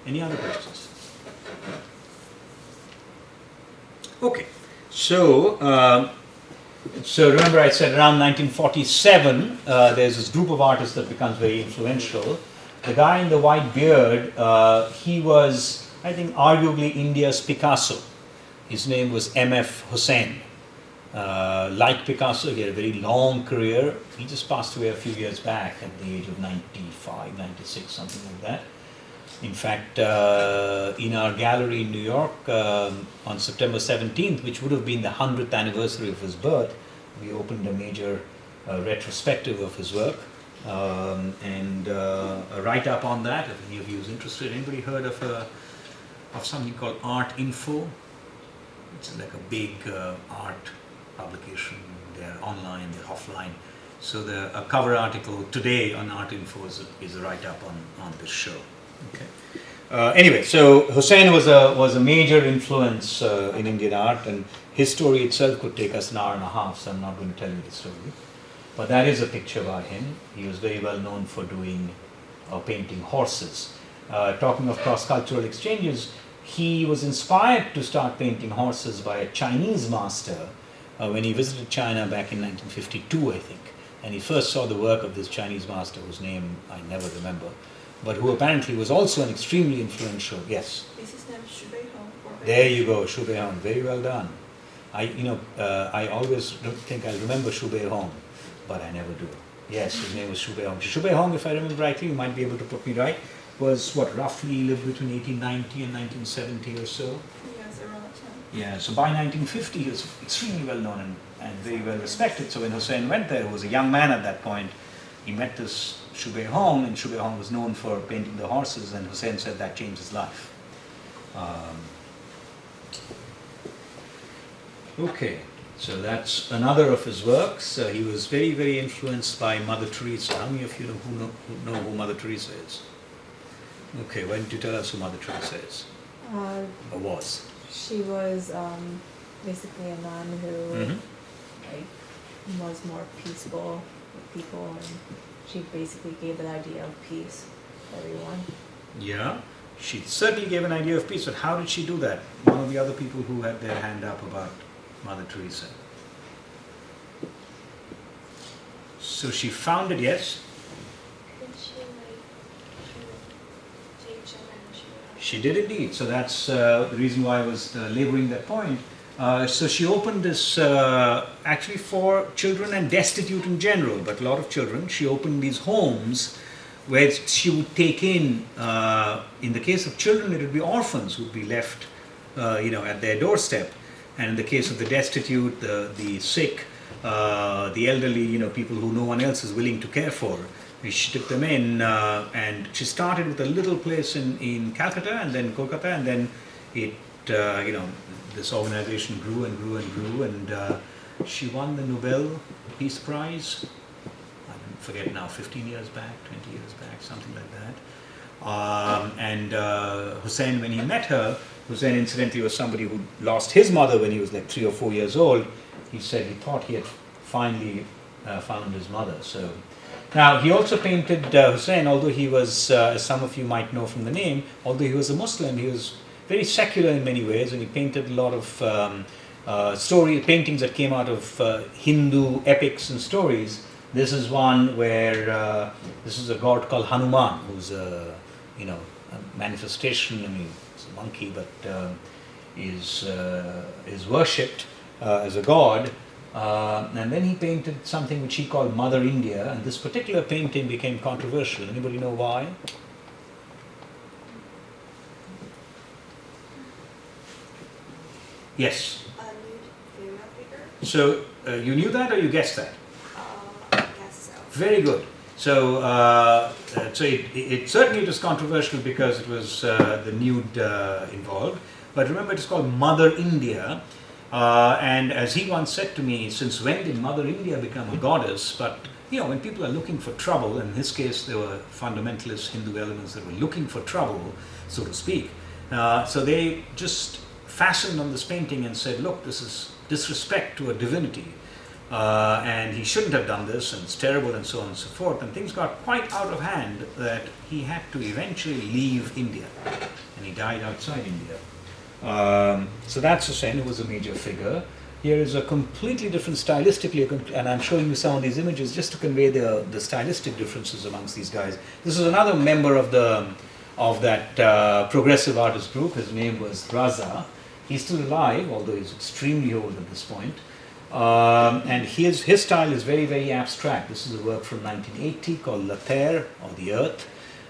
Any other questions? Okay. So remember I said around 1947, there's this group of artists that becomes very influential. The guy in the white beard, he was, I think, arguably India's Picasso. His name was M.F. Hussain. Like Picasso, he had a very long career. He just passed away a few years back at the age of 95, 96, something like that. In fact, in our gallery in New York, on September 17th, which would have been the 100th anniversary of his birth, we opened a major retrospective of his work. And a write-up on that, if any of you is interested. Anybody heard of something called Art Info? It's like a big art publication. They're online, they're offline. So a cover article today on Art Info is a write-up on this show. Okay. Anyway, so Hussain was a major influence in Indian art, and his story itself could take us an hour and a half, so I'm not going to tell you the story. But that is a picture about him. He was very well known for doing painting horses. Talking of cross-cultural exchanges, he was inspired to start painting horses by a Chinese master when he visited China back in 1952, I think. And he first saw the work of this Chinese master, whose name I never remember, but who apparently was also an extremely influential, yes. Is his name Xu Beihong? There you go, Xu Beihong, very well done. I always think I'll remember Xu Beihong, but I never do. Yes, his name was Xu Beihong. Xu Beihong, if I remember rightly, you might be able to put me right, was roughly lived between 1890 and 1970 or so. Yes, around that time. Yeah, so by 1950 he was extremely well known and very well respected. So when Hussain went there, he was a young man at that point, he met this Xu Beihong, and Xu Beihong was known for painting the horses, and Hussain said that changed his life. Okay, so that's another of his works. He was very, very influenced by Mother Teresa. How many of you know who Mother Teresa is? Okay, why don't you tell us who Mother Teresa is? Or was? She was basically a nun who was more peaceful with people, and she basically gave an idea of peace to everyone. Yeah, she certainly gave an idea of peace, but how did she do that? One of the other people who had their hand up about Mother Teresa. So she founded, yes? Did she teach and She did indeed. So that's the reason why I was laboring that point. So she opened this actually for children and destitute in general, but a lot of children. She opened these homes where she would take in the case of children, it would be orphans who would be left at their doorstep. And in the case of the destitute, the sick, the elderly, people who no one else is willing to care for, she took them in, and she started with a little place in Calcutta and then Kolkata, and then it, this organization grew and grew and grew, and she won the Nobel Peace Prize. I forget now, 15 years back, 20 years back, something like that. And Hussain, when he met her, Hussain incidentally was somebody who lost his mother when he was like 3 or 4 years old. He said he thought he had finally found his mother. So now he also painted Hussain, although he was, as some of you might know from the name, although he was a Muslim, he was very secular in many ways, and he painted a lot of paintings that came out of Hindu epics and stories. This is one where this is a god called Hanuman, who's a manifestation. I mean, it's a monkey, but is worshipped as a god. And then he painted something which he called Mother India, and this particular painting became controversial. Anybody know why? Yes. A nude female figure? So you knew that, or you guessed that? I guess so. Very good. So, it certainly was controversial because it was the nude involved. But remember, it is called Mother India. And as he once said to me, since when did Mother India become a goddess? But when people are looking for trouble, in his case there were fundamentalist Hindu elements that were looking for trouble, so to speak. So they just fastened on this painting and said, look, this is disrespect to a divinity. And he shouldn't have done this, and it's terrible, and so on and so forth. And things got quite out of hand that he had to eventually leave India, and he died outside India. So that's Hussain, who was a major figure. Here is a completely different stylistically, and I'm showing you some of these images just to convey the stylistic differences amongst these guys. This is another member of that progressive artist group. His name was Raza. He's still alive, although he's extremely old at this point. And his style is very, very abstract. This is a work from 1980 called La Terre, or The Earth.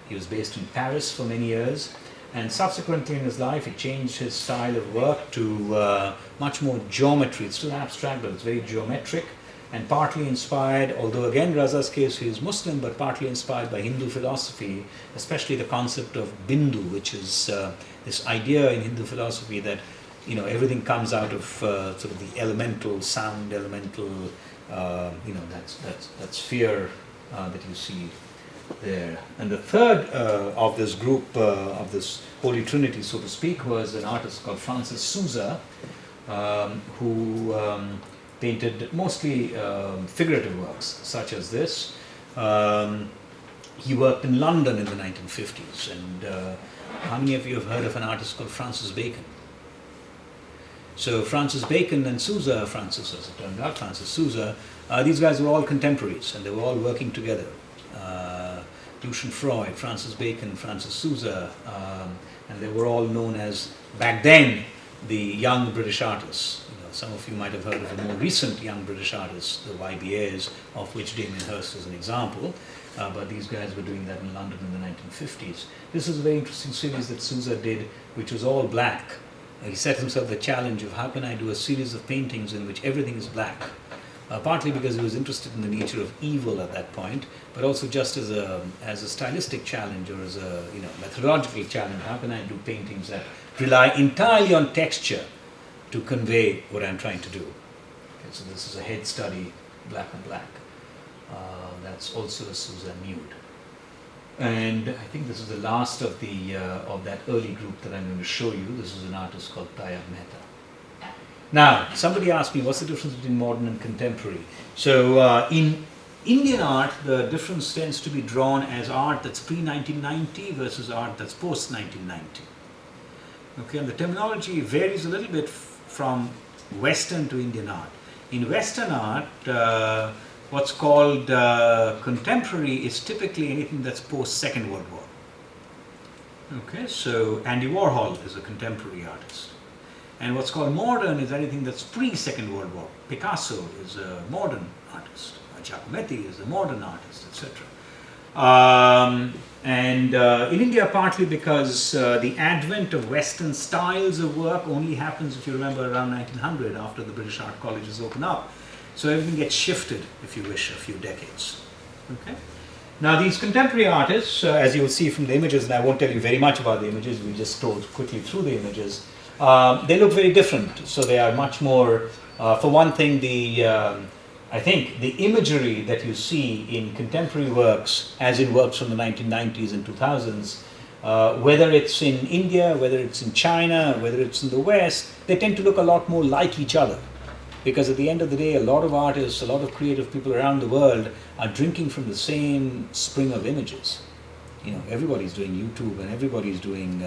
He was based in Paris for many years. And subsequently in his life, he changed his style of work to much more geometry. It's still abstract, but it's very geometric, and partly inspired, although again Raza's case, he is Muslim, but partly inspired by Hindu philosophy, especially the concept of Bindu, which is this idea in Hindu philosophy that everything comes out of sort of the elemental sound, elemental, that sphere that you see there. And the third of this group, of this Holy Trinity, so to speak, was an artist called Francis Souza, who painted mostly figurative works, such as this. He worked in London in the 1950s, and how many of you have heard of an artist called Francis Bacon? So Francis Bacon and Souza, Francis as it turned out, Francis Souza, these guys were all contemporaries, and they were all working together. Lucian Freud, Francis Bacon, Francis Souza, and they were all known as, back then, the young British artists. Some of you might have heard of the more recent young British artists, the YBAs, of which Damien Hirst is an example, but these guys were doing that in London in the 1950s. This is a very interesting series that Souza did, which was all black. He set himself the challenge of how can I do a series of paintings in which everything is black. Partly because he was interested in the nature of evil at that point, but also just as a stylistic challenge, or as a methodological challenge. How can I do paintings that rely entirely on texture to convey what I'm trying to do? Okay, so this is a head study, black on black. That's also a Souza nude. And I think this is the last of that early group that I'm going to show you. This is an artist called Tayyab Mehta. Now, somebody asked me, what's the difference between modern and contemporary? So, in Indian art, the difference tends to be drawn as art that's pre-1990 versus art that's post-1990. Okay, and the terminology varies a little bit from Western to Indian art. In Western art, what's called contemporary is typically anything that's post-Second World War. Okay, so Andy Warhol is a contemporary artist. And what's called modern is anything that's pre-Second World War. Picasso is a modern artist. Giacometti is a modern artist, etc. In India, partly because the advent of Western styles of work only happens, if you remember, around 1900, after the British art colleges open up. So everything gets shifted, if you wish, a few decades. Okay. Now these contemporary artists, as you will see from the images, and I won't tell you very much about the images, we just scrolled quickly through the images. They look very different. So they are much more, for one thing, I think the imagery that you see in contemporary works, as in works from the 1990s and 2000s, whether it's in India, whether it's in China, whether it's in the West, they tend to look a lot more like each other. because at the end of the day, a lot of artists, a lot of creative people around the world are drinking from the same spring of images. Everybody's doing YouTube and everybody's doing,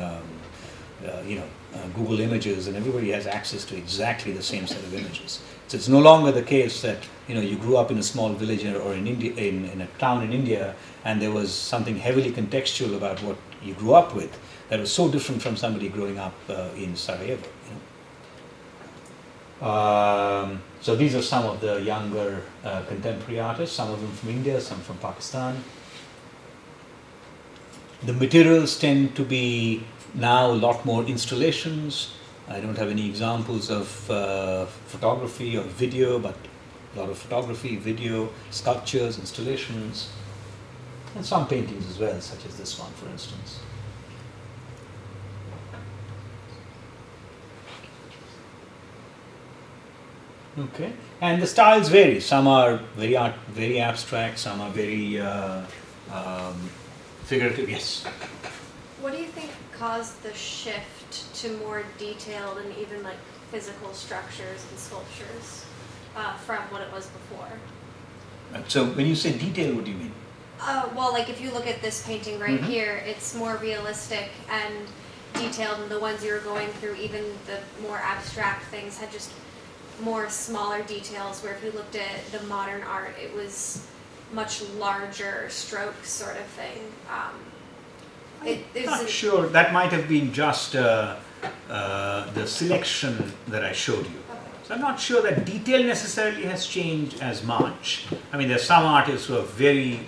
Google Images, and everybody has access to exactly the same set of images. So it's no longer the case that you grew up in a small village or in India, in a town in India, and there was something heavily contextual about what you grew up with that was so different from somebody growing up in Sarajevo. So these are some of the younger contemporary artists, some of them from India, some from Pakistan. The materials tend to be now a lot more installations. I don't have any examples of photography or video, but a lot of photography, video, sculptures, installations, and some paintings as well, such as this one, for instance. Okay, and the styles vary. Some are very abstract. Some are very figurative. Yes. What do you think caused the shift to more detailed and even like physical structures and sculptures from what it was before? So when you say detail, what do you mean? Well, like if you look at this painting right Mhm. here, it's more realistic and detailed, and the ones you were going through, even the more abstract things, had just more smaller details, where if you looked at the modern art, it was much larger strokes sort of thing. I'm not sure. That might have been just the selection that I showed you. So I'm not sure that detail necessarily has changed as much. I mean, there's some artists who are very,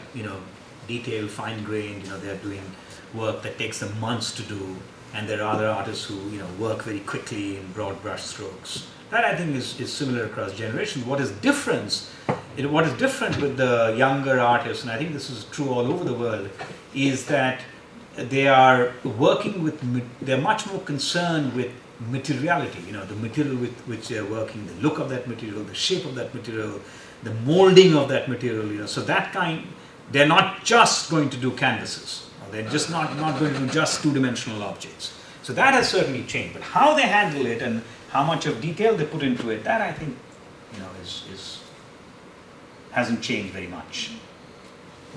detailed, fine-grained. They're doing work that takes them months to do, and there are other artists who, work very quickly in broad brush strokes. That I think is similar across generations. What is different with the younger artists, and I think this is true all over the world, is that they are working with, they're much more concerned with materiality, the material with which they're working, the look of that material, the shape of that material, the molding of that material, so that kind, they're not just going to do canvases, or they're just not going to do just two-dimensional objects. So that has certainly changed, but how they handle it and how much of detail they put into it, that I think, hasn't changed very much.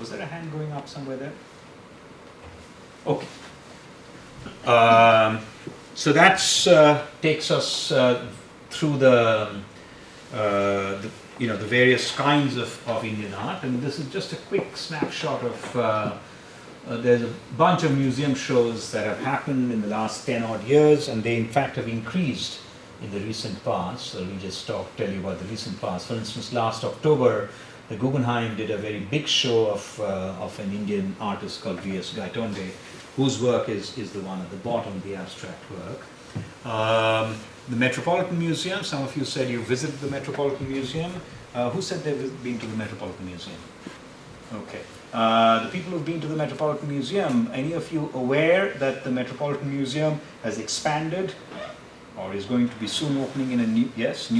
Was there a hand going up somewhere there? Okay. So that's takes us through the various kinds of Indian art, and this is just a quick snapshot of. There's a bunch of museum shows that have happened in the last 10 odd years, and they in fact have increased in the recent past. So we just tell you about the recent past. For instance, last October, the Guggenheim did a very big show of an Indian artist called V.S. Gaitonde, whose work is the one at the bottom, the abstract work. The Metropolitan Museum, some of you said you visited the Metropolitan Museum. Who said they've been to the Metropolitan Museum? Okay. The people who've been to the Metropolitan Museum, any of you aware that the Metropolitan Museum has expanded or is going to be soon opening in a new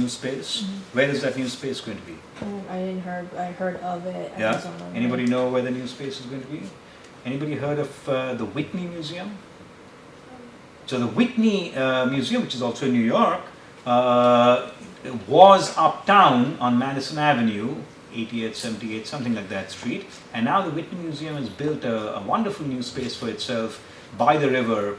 space? Mm-hmm. Where is that new space going to be? I heard of it. Yeah. Anybody know where the new space is going to be? Anybody heard of the Whitney Museum? So the Whitney Museum, which is also in New York, was uptown on Madison Avenue, 88, 78, something like that street. And now the Whitney Museum has built a wonderful new space for itself by the river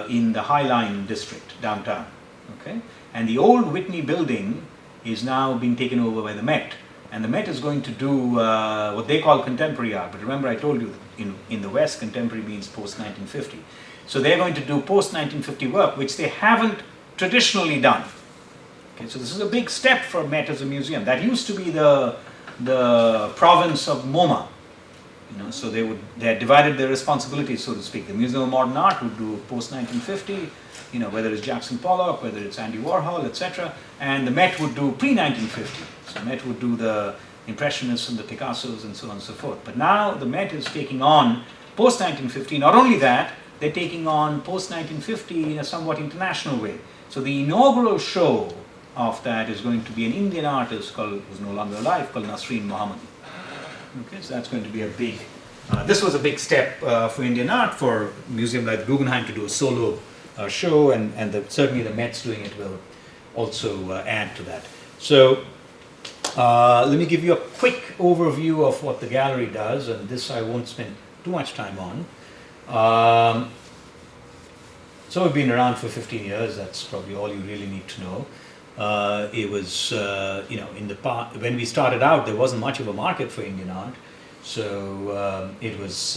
in the High Line district, downtown. Okay? And the old Whitney building is now being taken over by the Met. And the Met is going to do what they call contemporary art. But remember, I told you, in the West, contemporary means post-1950. So they're going to do post-1950 work, which they haven't traditionally done. Okay, so this is a big step for Met as a museum. That used to be the province of MoMA. So they had divided their responsibilities, so to speak. The Museum of Modern Art would do post-1950, whether it's Jackson Pollock, whether it's Andy Warhol, etc. And the Met would do pre-1950. So Met would do the Impressionists and the Picassos and so on and so forth. But now the Met is taking on post-1950. Not only that, they're taking on post-1950 in a somewhat international way. So the inaugural show of that is going to be an Indian artist who's no longer alive, called Nasreen Mohammed. Okay, so that's going to be a big, this was a big step for Indian art, for a museum like Guggenheim to do a solo show, and certainly the Met's doing it will also add to that. So let me give you a quick overview of what the gallery does, and this I won't spend too much time on. So we've been around for 15 years. That's probably all you really need to know. It was, in the past, when we started out, there wasn't much of a market for Indian art. So it was,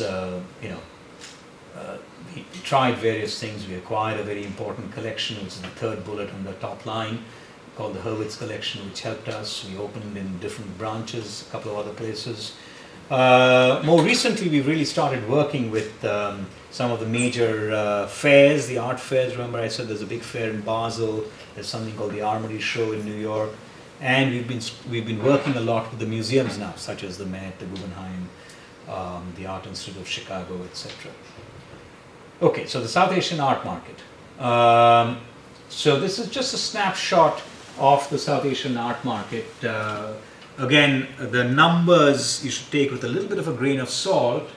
we tried various things. We acquired a very important collection, which is the third bullet on the top line, called the Hurwitz collection, which helped us. We opened in different branches, a couple of other places. More recently, we've really started working with some of the major fairs, the art fairs. Remember I said there's a big fair in Basel, there's something called the Armory Show in New York, and we've been working a lot with the museums now, such as the Met, the Guggenheim, the Art Institute of Chicago, etc. Okay, so the South Asian art market. So this is just a snapshot of the South Asian art market. Again, the numbers you should take with a little bit of a grain of salt,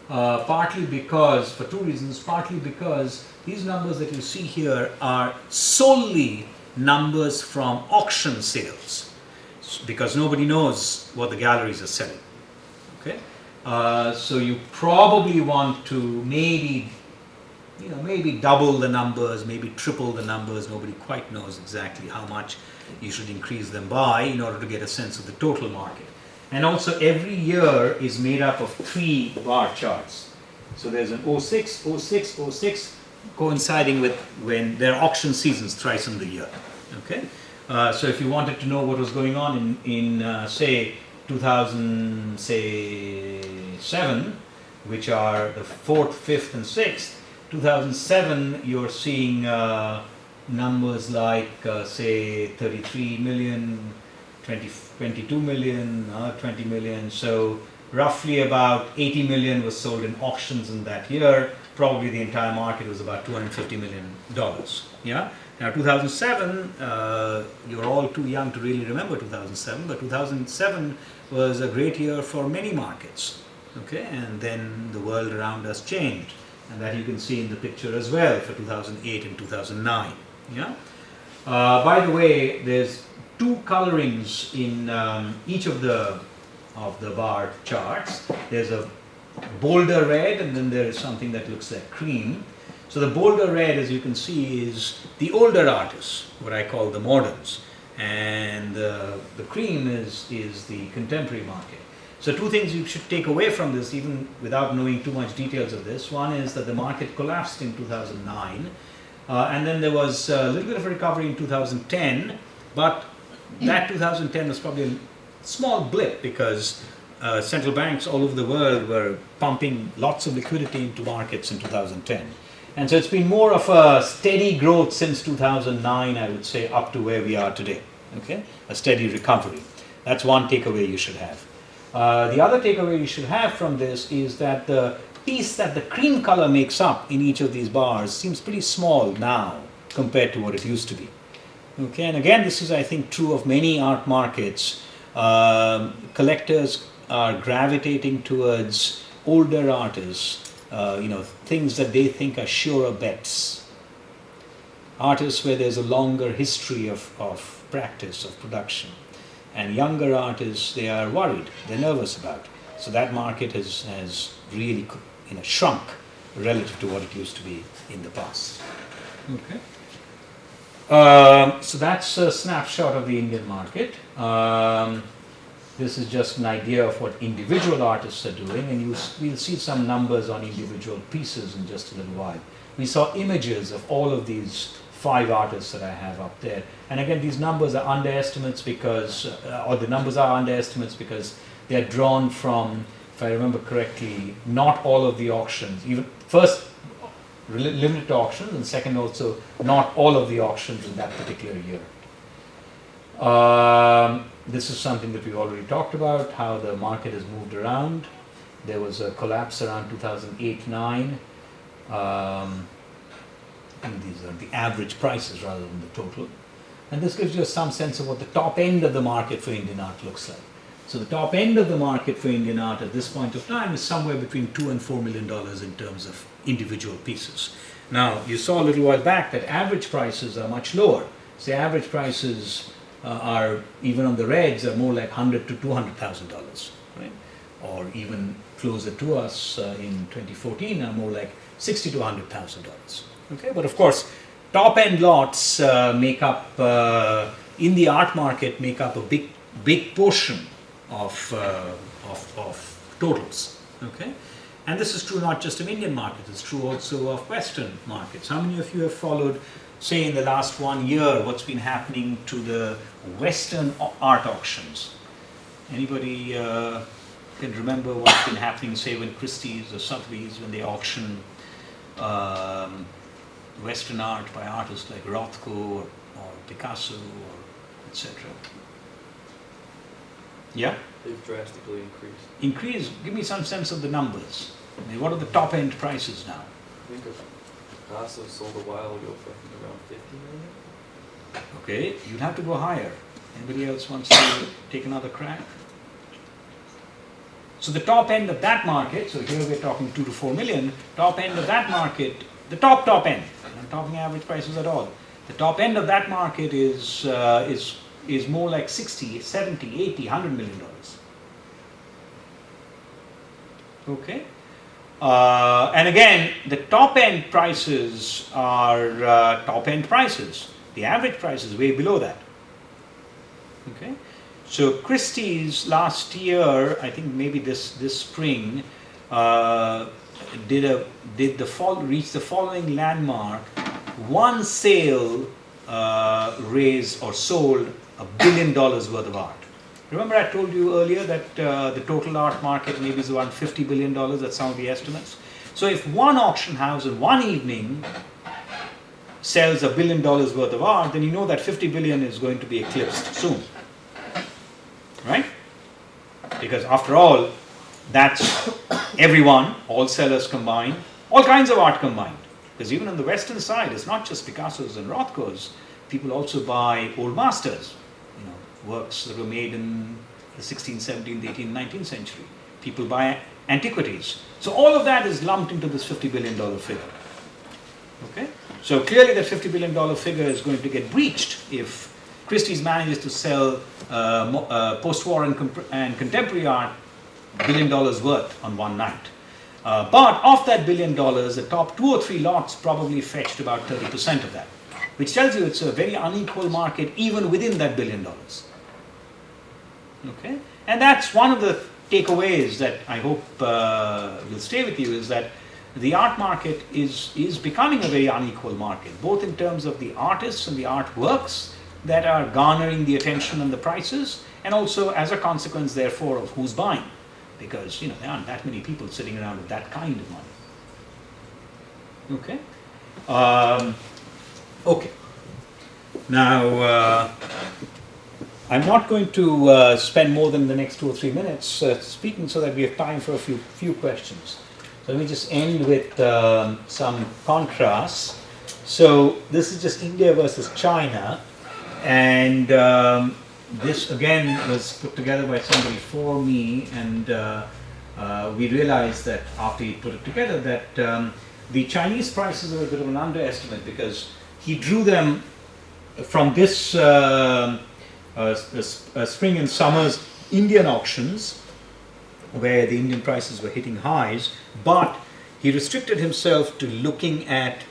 partly because, for two reasons, partly because these numbers that you see here are solely numbers from auction sales, because nobody knows what the galleries are selling. Okay, so you probably want to maybe double the numbers, maybe triple the numbers. Nobody quite knows exactly how much you should increase them by in order to get a sense of the total market. And also every year is made up of 3 bar charts. So there's an 06, 06, 06 coinciding with when there are auction seasons thrice in the year. Okay, so if you wanted to know what was going on in say 2007, which are the 4th, 5th, and 6th. 2007, you're seeing numbers like say 33 million, 22 million, 20 million. So roughly about 80 million was sold in auctions in that year. Probably the entire market was about $250 million. Yeah. Now 2007, you're all too young to really remember 2007, but 2007 was a great year for many markets. Okay, and then the world around us changed, and that you can see in the picture as well for 2008 and 2009. Yeah. By the way, there's 2 colorings in each of the bar charts. There's a bolder red, and then there is something that looks like cream. So the bolder red, as you can see, is the older artists, what I call the moderns, and the cream is the contemporary market. So 2 things you should take away from this, even without knowing too much details of this. One is that the market collapsed in 2009, and then there was a little bit of a recovery in 2010, but that 2010 was probably a small blip because central banks all over the world were pumping lots of liquidity into markets in 2010. And so it's been more of a steady growth since 2009, I would say, up to where we are today. Okay, a steady recovery. That's one takeaway you should have. The other takeaway you should have from this is that the piece that the cream color makes up in each of these bars seems pretty small now compared to what it used to be. Okay, and again, this is, I think, true of many art markets. Collectors are gravitating towards older artists, things that they think are surer bets. Artists where there's a longer history of practice, of production. And younger artists, they are worried, they're nervous about. So that market has really shrunk relative to what it used to be in the past. Okay. So that's a snapshot of the Indian market. This is just an idea of what individual artists are doing, and we'll see some numbers on individual pieces in just a little while. We saw images of all of these 5 artists that I have up there. And again, these numbers are underestimates because, because they're drawn from, if I remember correctly, not all of the auctions, even first limited to auctions, and second also not all of the auctions in that particular year. This is something that we already talked about, how the market has moved around. There was a collapse around 2008-09. And these are the average prices rather than the total. And this gives you some sense of what the top end of the market for Indian art looks like. So the top end of the market for Indian art at this point of time is somewhere between $2 and $4 million in terms of individual pieces. Now, you saw a little while back that average prices are much lower. Say average prices are even on the reds are more like $100,000 to $200,000, right? Or even closer to us in 2014 are more like $60,000 to $100,000. Okay, but of course, top end lots make up in the art market make up a big portion of totals. Okay, and this is true not just of Indian markets; it's true also of Western markets. How many of you have followed, say, in the last 1 year, what's been happening to the Western art auctions? Anybody can remember what's been happening, say, when Christie's or Sotheby's, when they auction Western art by artists like Rothko or Picasso or etc. Yeah? They've drastically increased. Increase, give me some sense of the numbers. I mean, what are the top end prices now? I think Picasso sold a while ago for around 50 million. Okay, you'd have to go higher. Anybody else wants to take another crack? So the top end of that market, so here we're talking 2 to 4 million, top end of that market, the top end, I'm not talking average prices at all. The top end of that market is more like 60, 70, 80, $100 million. Okay. And again, the top end prices are top end prices. The average price is way below that. Okay. So Christie's last year, I think maybe this spring, reached the following landmark. One sale raised or sold $1 billion worth of art. Remember I told you earlier that the total art market maybe is around $50 billion, that's some of the estimates. So if one auction house in one evening sells $1 billion worth of art, then you know that 50 billion is going to be eclipsed soon. Right? Because after all, that's everyone, all sellers combined, all kinds of art combined. Because even on the Western side, it's not just Picassos and Rothkos. People also buy old masters, works that were made in the 16th, 17th, 18th, 19th century. People buy antiquities. So all of that is lumped into this $50 billion figure. Okay? So clearly that $50 billion figure is going to get breached if Christie's manages to sell post-war and contemporary art $1 billion worth on one night. But of that $1 billion, the top 2 or 3 lots probably fetched about 30% of that, which tells you it's a very unequal market even within that $1 billion. Okay? And that's one of the takeaways that I hope will stay with you, is that the art market is becoming a very unequal market, both in terms of the artists and the artworks that are garnering the attention and the prices, and also as a consequence, therefore, of who's buying. Because there aren't that many people sitting around with that kind of money. Okay? Okay. Now, I'm not going to spend more than the next 2 or 3 minutes speaking, so that we have time for a few questions. So let me just end with some contrasts. So this is just India versus China, and this again was put together by somebody for me, and we realized that after he put it together that the Chinese prices are a bit of an underestimate, because he drew them from this spring and summer's Indian auctions, where the Indian prices were hitting highs, but he restricted himself to looking at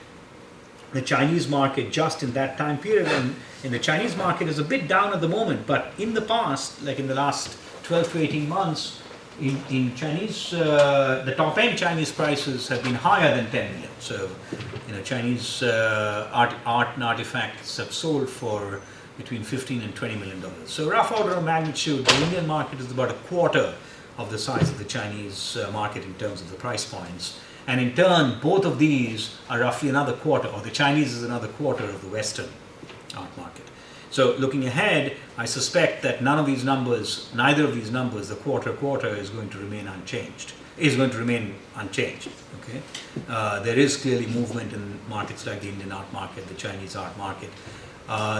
the Chinese market just in that time period. And in the Chinese market is a bit down at the moment, but in the past, like in the last 12 to 18 months, in Chinese, the top end Chinese prices have been higher than 10 million. So, Chinese art and artifacts have sold for between 15 and 20 million dollars. So rough order of magnitude, the Indian market is about a quarter of the size of the Chinese market in terms of the price points. And in turn, both of these are roughly another quarter, or the Chinese is another quarter of the Western art market. So looking ahead, I suspect that neither of these numbers, the quarter is going to remain unchanged. Okay, there is clearly movement in markets like the Indian art market, the Chinese art market.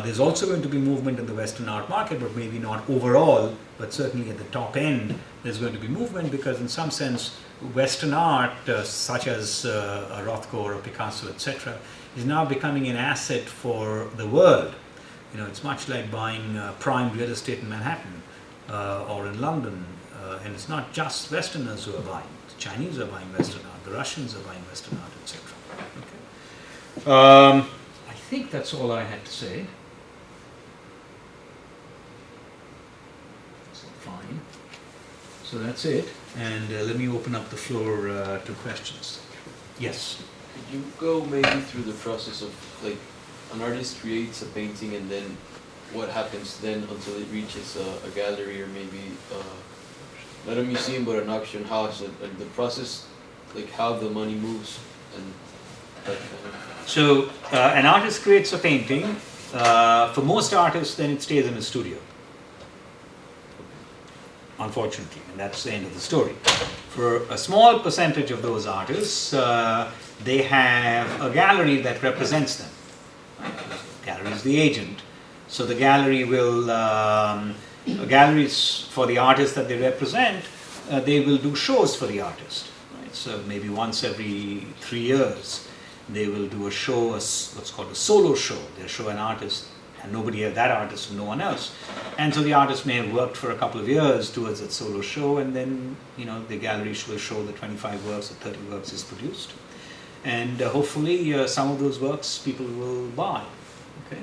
There's also going to be movement in the Western art market, but maybe not overall, but certainly at the top end, there's going to be movement, because in some sense, Western art, such as a Rothko or a Picasso, etc., is now becoming an asset for the world. It's much like buying prime real estate in Manhattan or in London, and it's not just Westerners who are buying. The Chinese are buying Western art, the Russians are buying Western art, etc. Okay. I think that's all I had to say. So fine. So that's it, and let me open up the floor to questions. Yes. Could you go maybe through the process of, like, an artist creates a painting and then what happens then until it reaches a gallery or maybe not a museum but an auction house, like the process, like how the money moves and that kind of. So an artist creates a painting. For most artists, then it stays in a studio. Unfortunately, and that's the end of the story. For a small percentage of those artists, they have a gallery that represents them. The gallery is the agent, so the gallery will, galleries for the artists that they represent, they will do shows for the artist. Right? So maybe once every 3 years, they will do a show, what's called a solo show. They'll show an artist and nobody, that artist and no one else. And so the artist may have worked for a couple of years towards that solo show, and then the gallery will show the 25 works or 30 works is produced. And hopefully some of those works people will buy. Okay?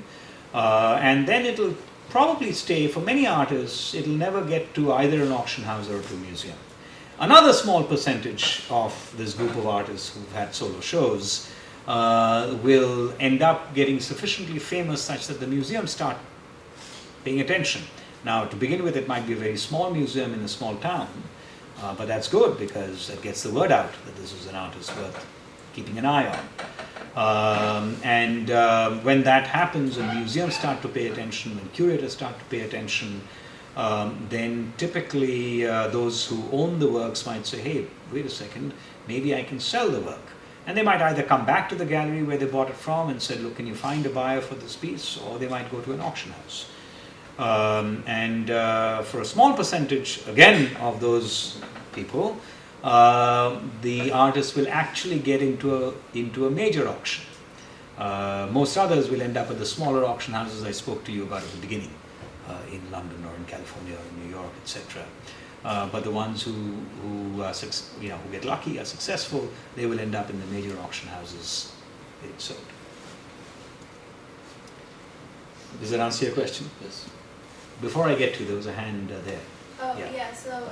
And then it'll probably stay, for many artists, it'll never get to either an auction house or to a museum. Another small percentage of this group of artists who've had solo shows will end up getting sufficiently famous such that the museums start paying attention. Now, to begin with, it might be a very small museum in a small town, but that's good because it gets the word out that this is an artist worth keeping an eye on. When that happens and museums start to pay attention, when curators start to pay attention, then typically those who own the works might say, hey, wait a second, maybe I can sell the work. And they might either come back to the gallery where they bought it from and said, look, can you find a buyer for this piece? Or they might go to an auction house. For a small percentage, again, of those people, the artist will actually get into a major auction. Most others will end up at the smaller auction houses I spoke to you about at the beginning, in London or in California or in New York, etc. But the ones who get lucky, are successful, they will end up in the major auction houses being sold. Does that answer your question? Yes. Before I get to, there was a hand there. Oh, Yeah. yeah, so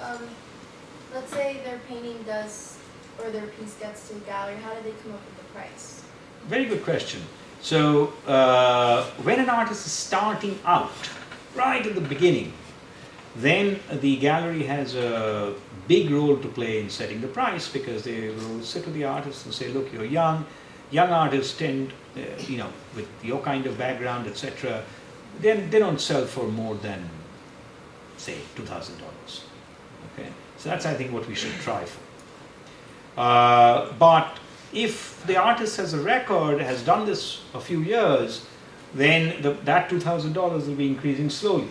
let's say their painting does, or their piece gets to a gallery, how do they come up with the price? Very good question. So when an artist is starting out, right at the beginning, then the gallery has a big role to play in setting the price, because they will sit with the artist and say, look, you're young artists tend, with your kind of background, etc., they don't sell for more than, say, $2,000. Okay, so that's, I think, what we should try for. But if the artist has a record, has done this a few years, then that $2,000 will be increasing slowly.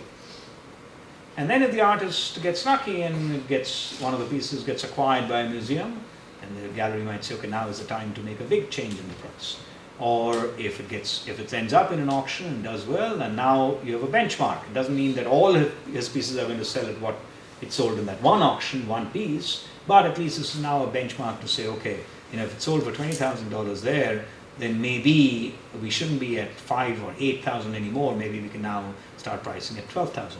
And then if the artist gets lucky and one of the pieces gets acquired by a museum, and the gallery might say, okay, now is the time to make a big change in the price. Or if it ends up in an auction and does well, and now you have a benchmark. It doesn't mean that all his pieces are going to sell at what it sold in that one auction, one piece, but at least this is now a benchmark to say, okay, if it sold for $20,000 there, then maybe we shouldn't be at $5,000 or $8,000 anymore. Maybe we can now start pricing at $12,000.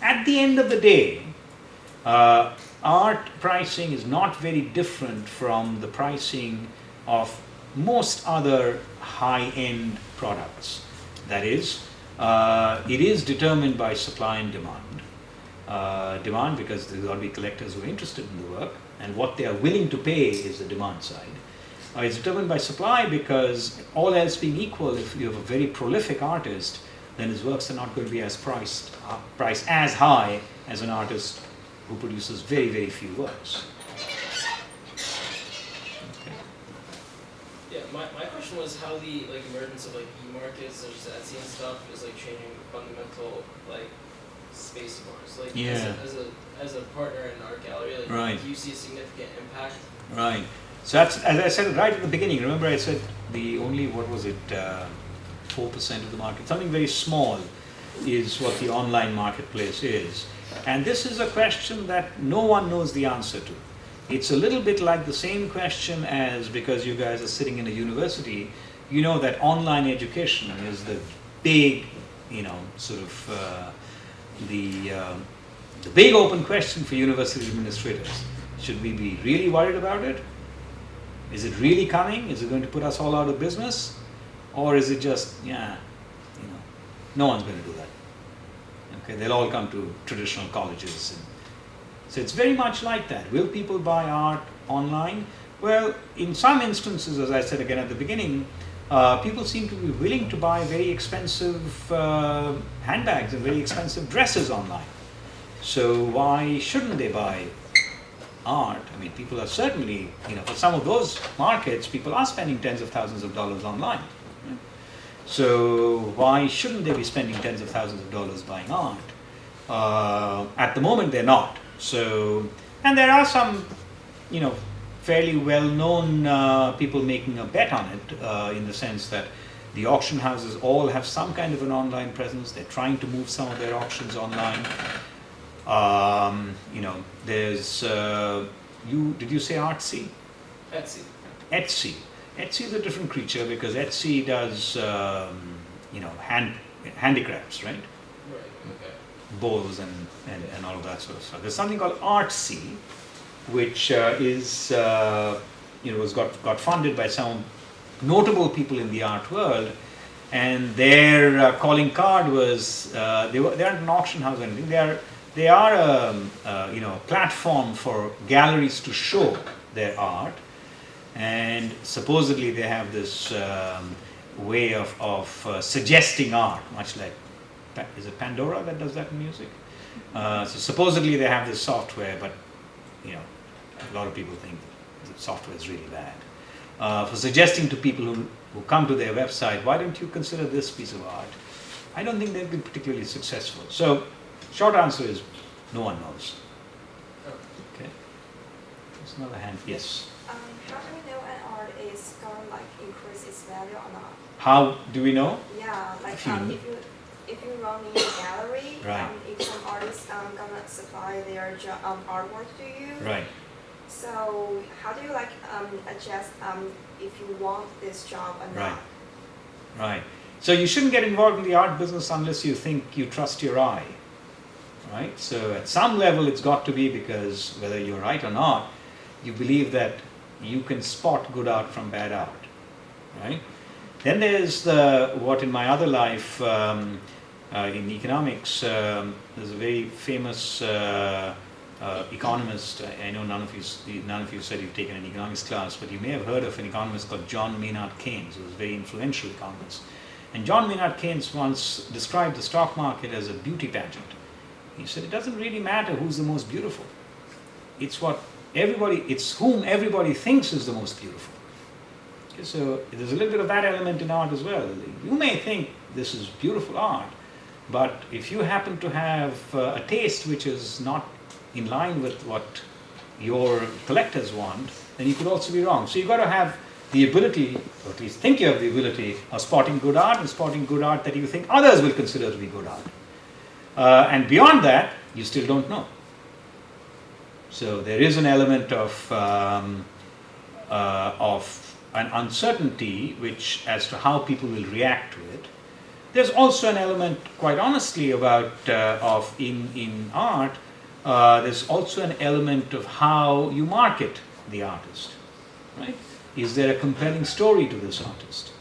At the end of the day, art pricing is not very different from the pricing of most other high-end products. That is, it is determined by supply and demand. Demand because there got to be collectors who are interested in the work, and what they are willing to pay is the demand side. It's determined by supply because, all else being equal, if you have a very prolific artist, then his works are not going to be priced as high as an artist who produces very, very few works. Okay. Yeah, my question was how the emergence of e-markets such as Etsy and stuff is changing the fundamental space of ours. Yeah. As a partner in art gallery, right. Do you see a significant impact? Right. So that's, as I said right at the beginning, remember I said 4% of the market. Something very small is what the online marketplace is. And this is a question that no one knows the answer to. It's a little bit like the same question as, because you guys are sitting in a university, you know that online education is the big, sort of the big open question for university administrators. Should we be really worried about it? Is it really coming? Is it going to put us all out of business? Or is it just, no one's going to do that. Okay, they'll all come to traditional colleges. So it's very much like that. Will people buy art online? Well, in some instances, as I said again at the beginning, people seem to be willing to buy very expensive handbags and very expensive dresses online. So why shouldn't they buy art? I mean, people are certainly, for some of those markets, people are spending tens of thousands of dollars online. Right? So why shouldn't they be spending tens of thousands of dollars buying art? At the moment, they're not. So, and there are some, fairly well-known people making a bet on it, in the sense that the auction houses all have some kind of an online presence. They're trying to move some of their auctions online. There's, did you say Artsy? Etsy. Etsy. Etsy is a different creature because Etsy does, handicrafts, right? Right, okay. Bowls and all of that sort of stuff. There's something called Artsy, which got funded by some notable people in the art world, and their calling card was they aren't an auction house or anything. They are a platform for galleries to show their art, and supposedly they have this way of suggesting art, much like, is it Pandora that does that in music? So supposedly they have this software, but a lot of people think the software is really bad. For suggesting to people who come to their website, why don't you consider this piece of art? I don't think they've been particularly successful. So, short answer is, no one knows. Okay. There's another hand. Yes. How do we know an art is gonna increase its value or not? How do we know? Yeah, if you run in a gallery, right. If some artists gonna supply their artwork to you, right. So how do you adjust if you want this job or not? Right. So you shouldn't get involved in the art business unless you think you trust your eye. Right? So at some level it's got to be, because whether you're right or not, you believe that you can spot good art from bad art. Right? Then there's what in my other life in economics, there's a very famous economist. I know none of you said you've taken an economics class, but you may have heard of an economist called John Maynard Keynes, who was a very influential economist. And John Maynard Keynes once described the stock market as a beauty pageant. He said it doesn't really matter who's the most beautiful. It's whom everybody thinks is the most beautiful. Okay, so there's a little bit of that element in art as well. You may think this is beautiful art, but if you happen to have a taste which is not in line with what your collectors want, then you could also be wrong. So you've got to have the ability, or at least think you have the ability, of spotting good art and spotting good art that you think others will consider to be good art. And beyond that, you still don't know. So there is an element of an uncertainty which as to how people will react to it. There's also an element, quite honestly, about in art. There's also an element of how you market the artist, right? Is there a compelling story to this artist?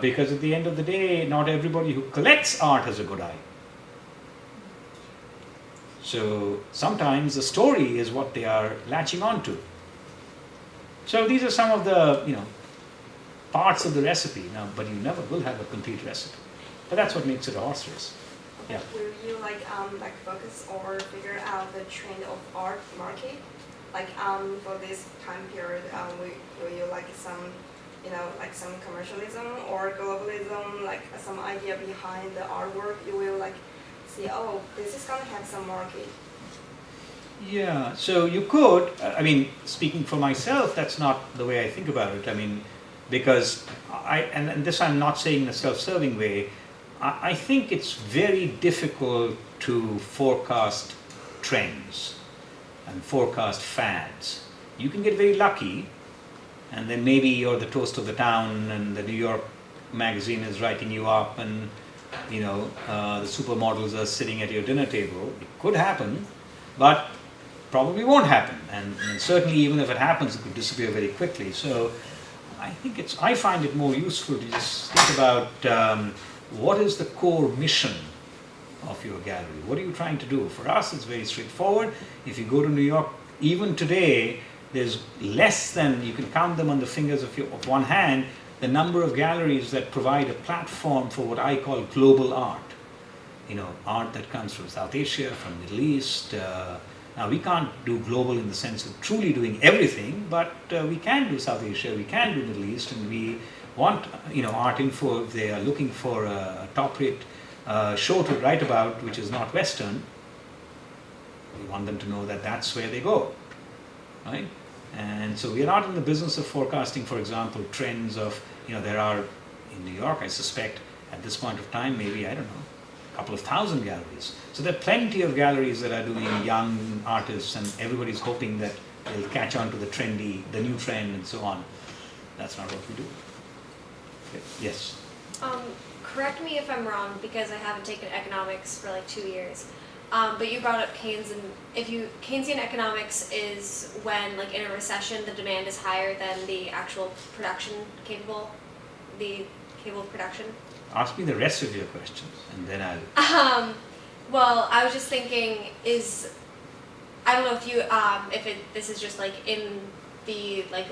Because at the end of the day, not everybody who collects art has a good eye. So sometimes the story is what they are latching on to. So these are some of the parts of the recipe. Now, but you never will have a complete recipe. But that's what makes it a horse race. Yeah. Will you focus or figure out the trend of art market? For this time period, will you some commercialism or globalism, some idea behind the artwork? You will see, oh, this is gonna have some market. Yeah, so you could, speaking for myself, that's not the way I think about it. because and this I'm not saying in a self-serving way, I think it's very difficult to forecast trends and forecast fads. You can get very lucky, and then maybe you're the toast of the town and the New York magazine is writing you up, and the supermodels are sitting at your dinner table. It could happen, but probably won't happen, and certainly even if it happens, it could disappear very quickly. So I find it more useful to just think about what is the core mission of your gallery. What are you trying to do? For us, it's very straightforward. If you go to New York, even today, there's less than, you can count them on the fingers of one hand, the number of galleries that provide a platform for what I call global art. Art that comes from South Asia, from Middle East. Now we can't do global in the sense of truly doing everything, but we can do South Asia, we can do Middle East, and we want, Art Info, if they are looking for a top-rate show to write about, which is not Western, we want them to know that that's where they go, right? And so we are not in the business of forecasting, for example, trends of, there are, in New York, I suspect, at this point of time, maybe, I don't know, a couple of thousand galleries. So there are plenty of galleries that are doing young artists, and everybody's hoping that they'll catch on to the new trend and so on. That's not what we do. Okay. Yes? Correct me if I'm wrong, because I haven't taken economics for like 2 years. But you brought up Keynes, and Keynesian economics is when, like in a recession, the demand is higher than the actual capable production. Ask me the rest of your questions, and then I'll... Well, I was just thinking, I don't know if you, this is just like in the like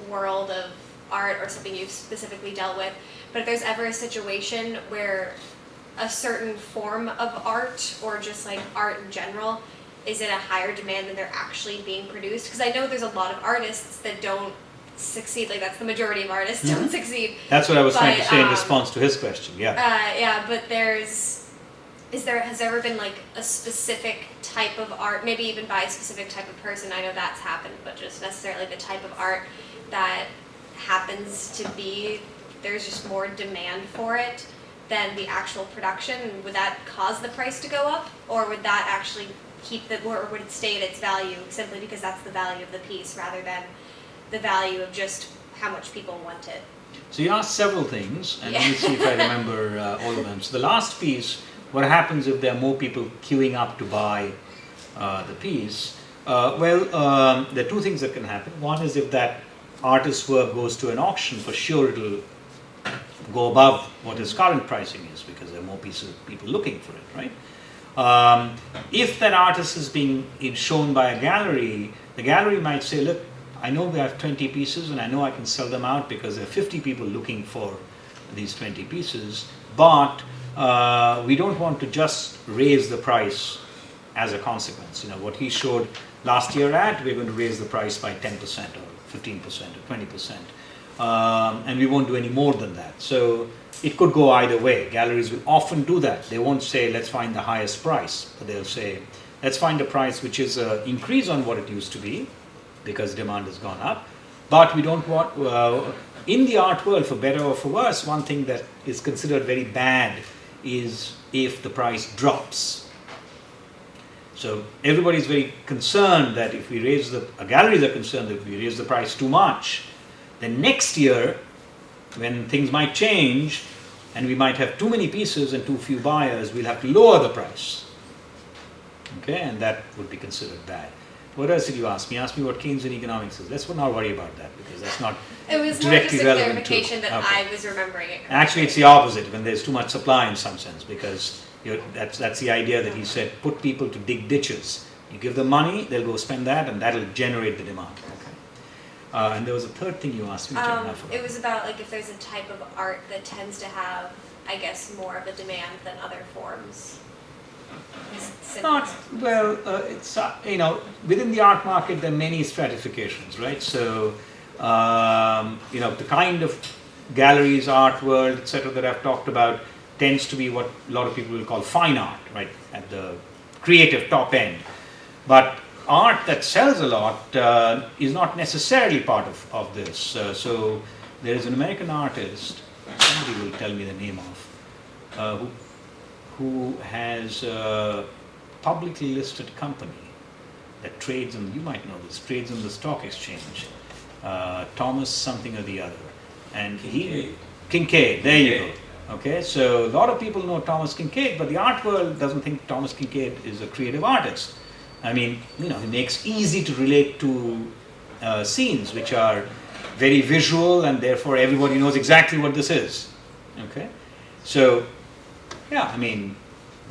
world of art or something you've specifically dealt with, but if there's ever a situation where a certain form of art, or just like art in general, is in a higher demand than they're actually being produced. Because I know there's a lot of artists that don't succeed, like that's the majority of artists don't succeed. That's what I was trying to say in response to his question, yeah. But has there ever been like a specific type of art, maybe even by a specific type of person, I know that's happened, but just necessarily the type of art that happens to be, there's just more demand for it than the actual production? Would that cause the price to go up, or would that actually or would it stay at its value simply because that's the value of the piece rather than the value of just how much people want it? So you asked several things, and let me see if I remember all of them. So the last piece, what happens if there are more people queuing up to buy the piece? There are two things that can happen. One is if that artist's work goes to an auction, for sure it'll go above what his current pricing is, because there are more people looking for it, right? If that artist is being shown by a gallery, the gallery might say, look, I know we have 20 pieces and I know I can sell them out because there are 50 people looking for these 20 pieces, but we don't want to just raise the price as a consequence. What he showed last year we're going to raise the price by 10% or 15% or 20%. And we won't do any more than that. So it could go either way. Galleries will often do that. They won't say, let's find the highest price, but they'll say, let's find a price which is an increase on what it used to be, because demand has gone up. But we don't want, in the art world, for better or for worse, one thing that is considered very bad is if the price drops. So everybody is very concerned that if we raise galleries are concerned that if we raise the price too much, then next year, when things might change, and we might have too many pieces and too few buyers, we'll have to lower the price. Okay, and that would be considered bad. What else did you ask me? You asked me what Keynesian economics is. Let's not worry about that, because that's not it was directly more just a relevant to... clarification that I was remembering it. Actually, it's the opposite, when there's too much supply in some sense, because that's the idea that he said, put people to dig ditches. You give them money, they'll go spend that, and that'll generate the demand. And there was a third thing you asked me. It was about like if there's a type of art that tends to have, I guess, more of a demand than other forms. It's within the art market there are many stratifications, right? So the kind of galleries, art world, etc. that I've talked about tends to be what a lot of people will call fine art, right, at the creative top end. But art that sells a lot is not necessarily part of this. So There is an American artist, somebody will tell me the name of, who has a publicly listed company that trades on, you might know this, trades on the stock exchange, Thomas something or the other. And Kincaid, there you go. Okay, so a lot of people know Thomas Kincaid, but the art world doesn't think Thomas Kincaid is a creative artist. I mean, he makes easy to relate to scenes which are very visual, and therefore everybody knows exactly what this is. Okay, so yeah, I mean,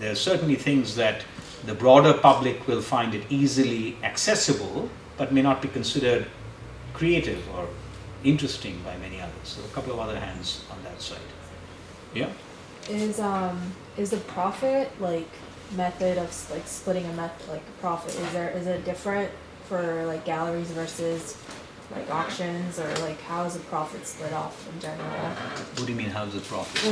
there are certainly things that the broader public will find it easily accessible, but may not be considered creative or interesting by many others. So a couple of other hands on that side. Yeah. Is the profit method of splitting a profit, is it different for galleries versus auctions, or how is the profit split off in general? What do you mean, how's the profit?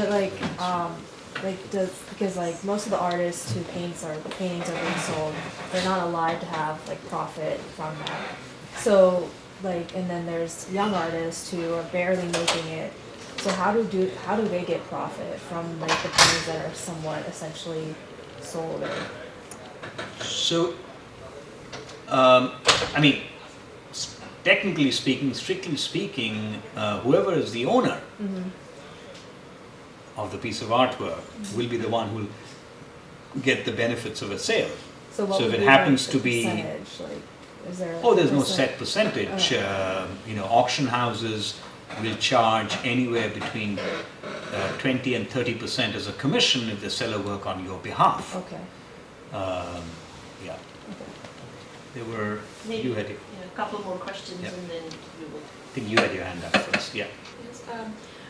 Because most of the artists who paintings are being sold, they're not allowed to have profit from that. So and then there's young artists who are barely making it. So how do they get profit from the paintings that are somewhat essentially sold? So, I mean, technically speaking, strictly speaking, whoever is the owner of the piece of artwork will be the one who will get the benefits of a sale. So what if would it be happens the to be, percentage? Is there there's no set percentage. Auction houses will charge anywhere between 20 and 30% as a commission if they sell a work on your behalf. Okay. Yeah. Okay. There were, Maybe you had it. a couple more questions, Yeah. and then we will. I think you had your hand up first. Yeah. Yes,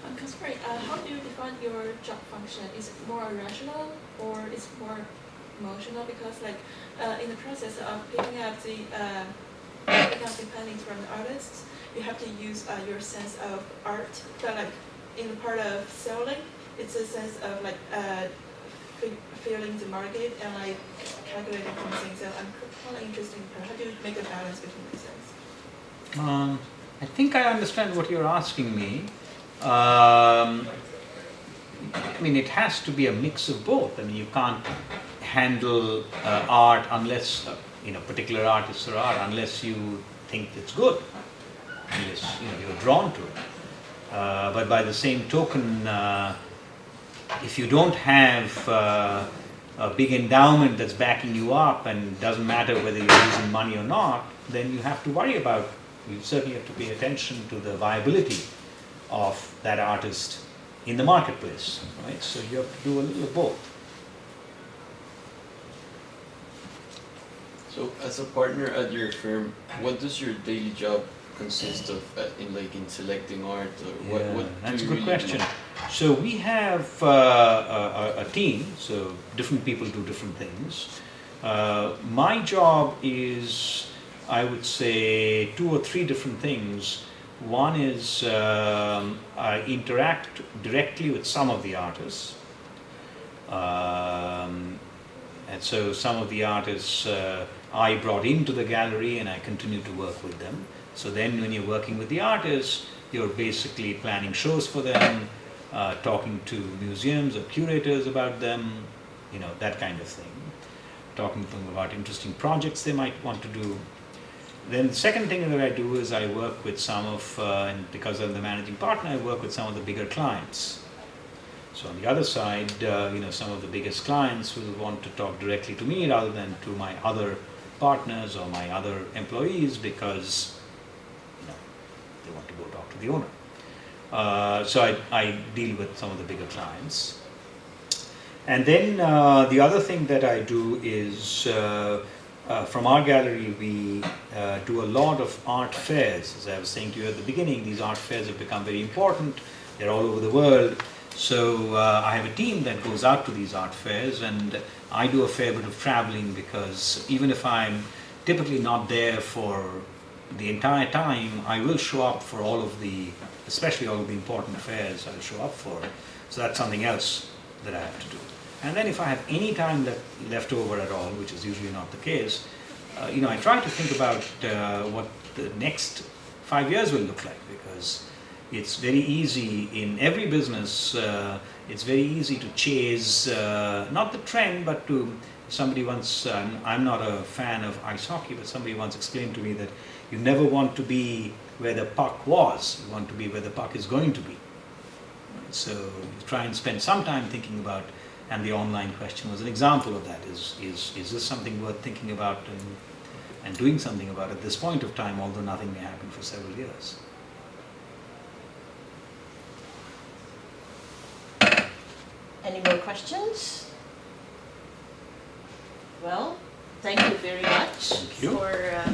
I'm concerned, how do you define your job function? Is it more rational or is it more emotional? Because in the process of picking up the paintings from the artists, you have to use your sense of art. But in the part of selling, it's a sense of feeling the market and calculating something. So I'm kind of interested in how do you make a balance between these things? I think I understand what you're asking me. I mean, it has to be a mix of both. I mean, you can't handle art unless, particular artists or art, unless you think it's good, unless, you're drawn to it. But by the same token, if you don't have a big endowment that's backing you up, and it doesn't matter whether you're losing money or not, then you have to worry about, you certainly have to pay attention to the viability of that artist in the marketplace, right? So you have to do a little of both. So as a partner at your firm, what does your daily job consist of in selecting art, or what That's do a you good really question. do? So we have a team, so different people do different things. My job is, I would say, 2 or 3 different things. One is I interact directly with some of the artists. And so some of the artists I brought into the gallery, and I continue to work with them. So then when you're working with the artists, you're basically planning shows for them, talking to museums or curators about them, that kind of thing. Talking to them about interesting projects they might want to do. Then the second thing that I do is I work with some of, and because I'm the managing partner, I work with some of the bigger clients. So on the other side, some of the biggest clients will want to talk directly to me rather than to my other partners or my other employees, because they want to go talk to the owner. So I deal with some of the bigger clients. And then the other thing that I do is, from our gallery, we do a lot of art fairs. As I was saying to you at the beginning, these art fairs have become very important. They're all over the world. So I have a team that goes out to these art fairs, and I do a fair bit of traveling, because even if I'm typically not there for the entire time, I will show up for all of the, especially all of the important fairs I'll show up for. So that's something else that I have to do. And then if I have any time left over at all, which is usually not the case, I try to think about what the next 5 years will look like, because it's very easy in every business, it's very easy to chase, not the trend, but to, somebody once, I'm not a fan of ice hockey, but somebody once explained to me that you never want to be where the puck was, you want to be where the puck is going to be. Right? So you try and spend some time thinking about, and the online question was an example of that. Is this something worth thinking about and doing something about at this point of time, although nothing may happen for several years? Any more questions? Well, thank you very much Thank you. for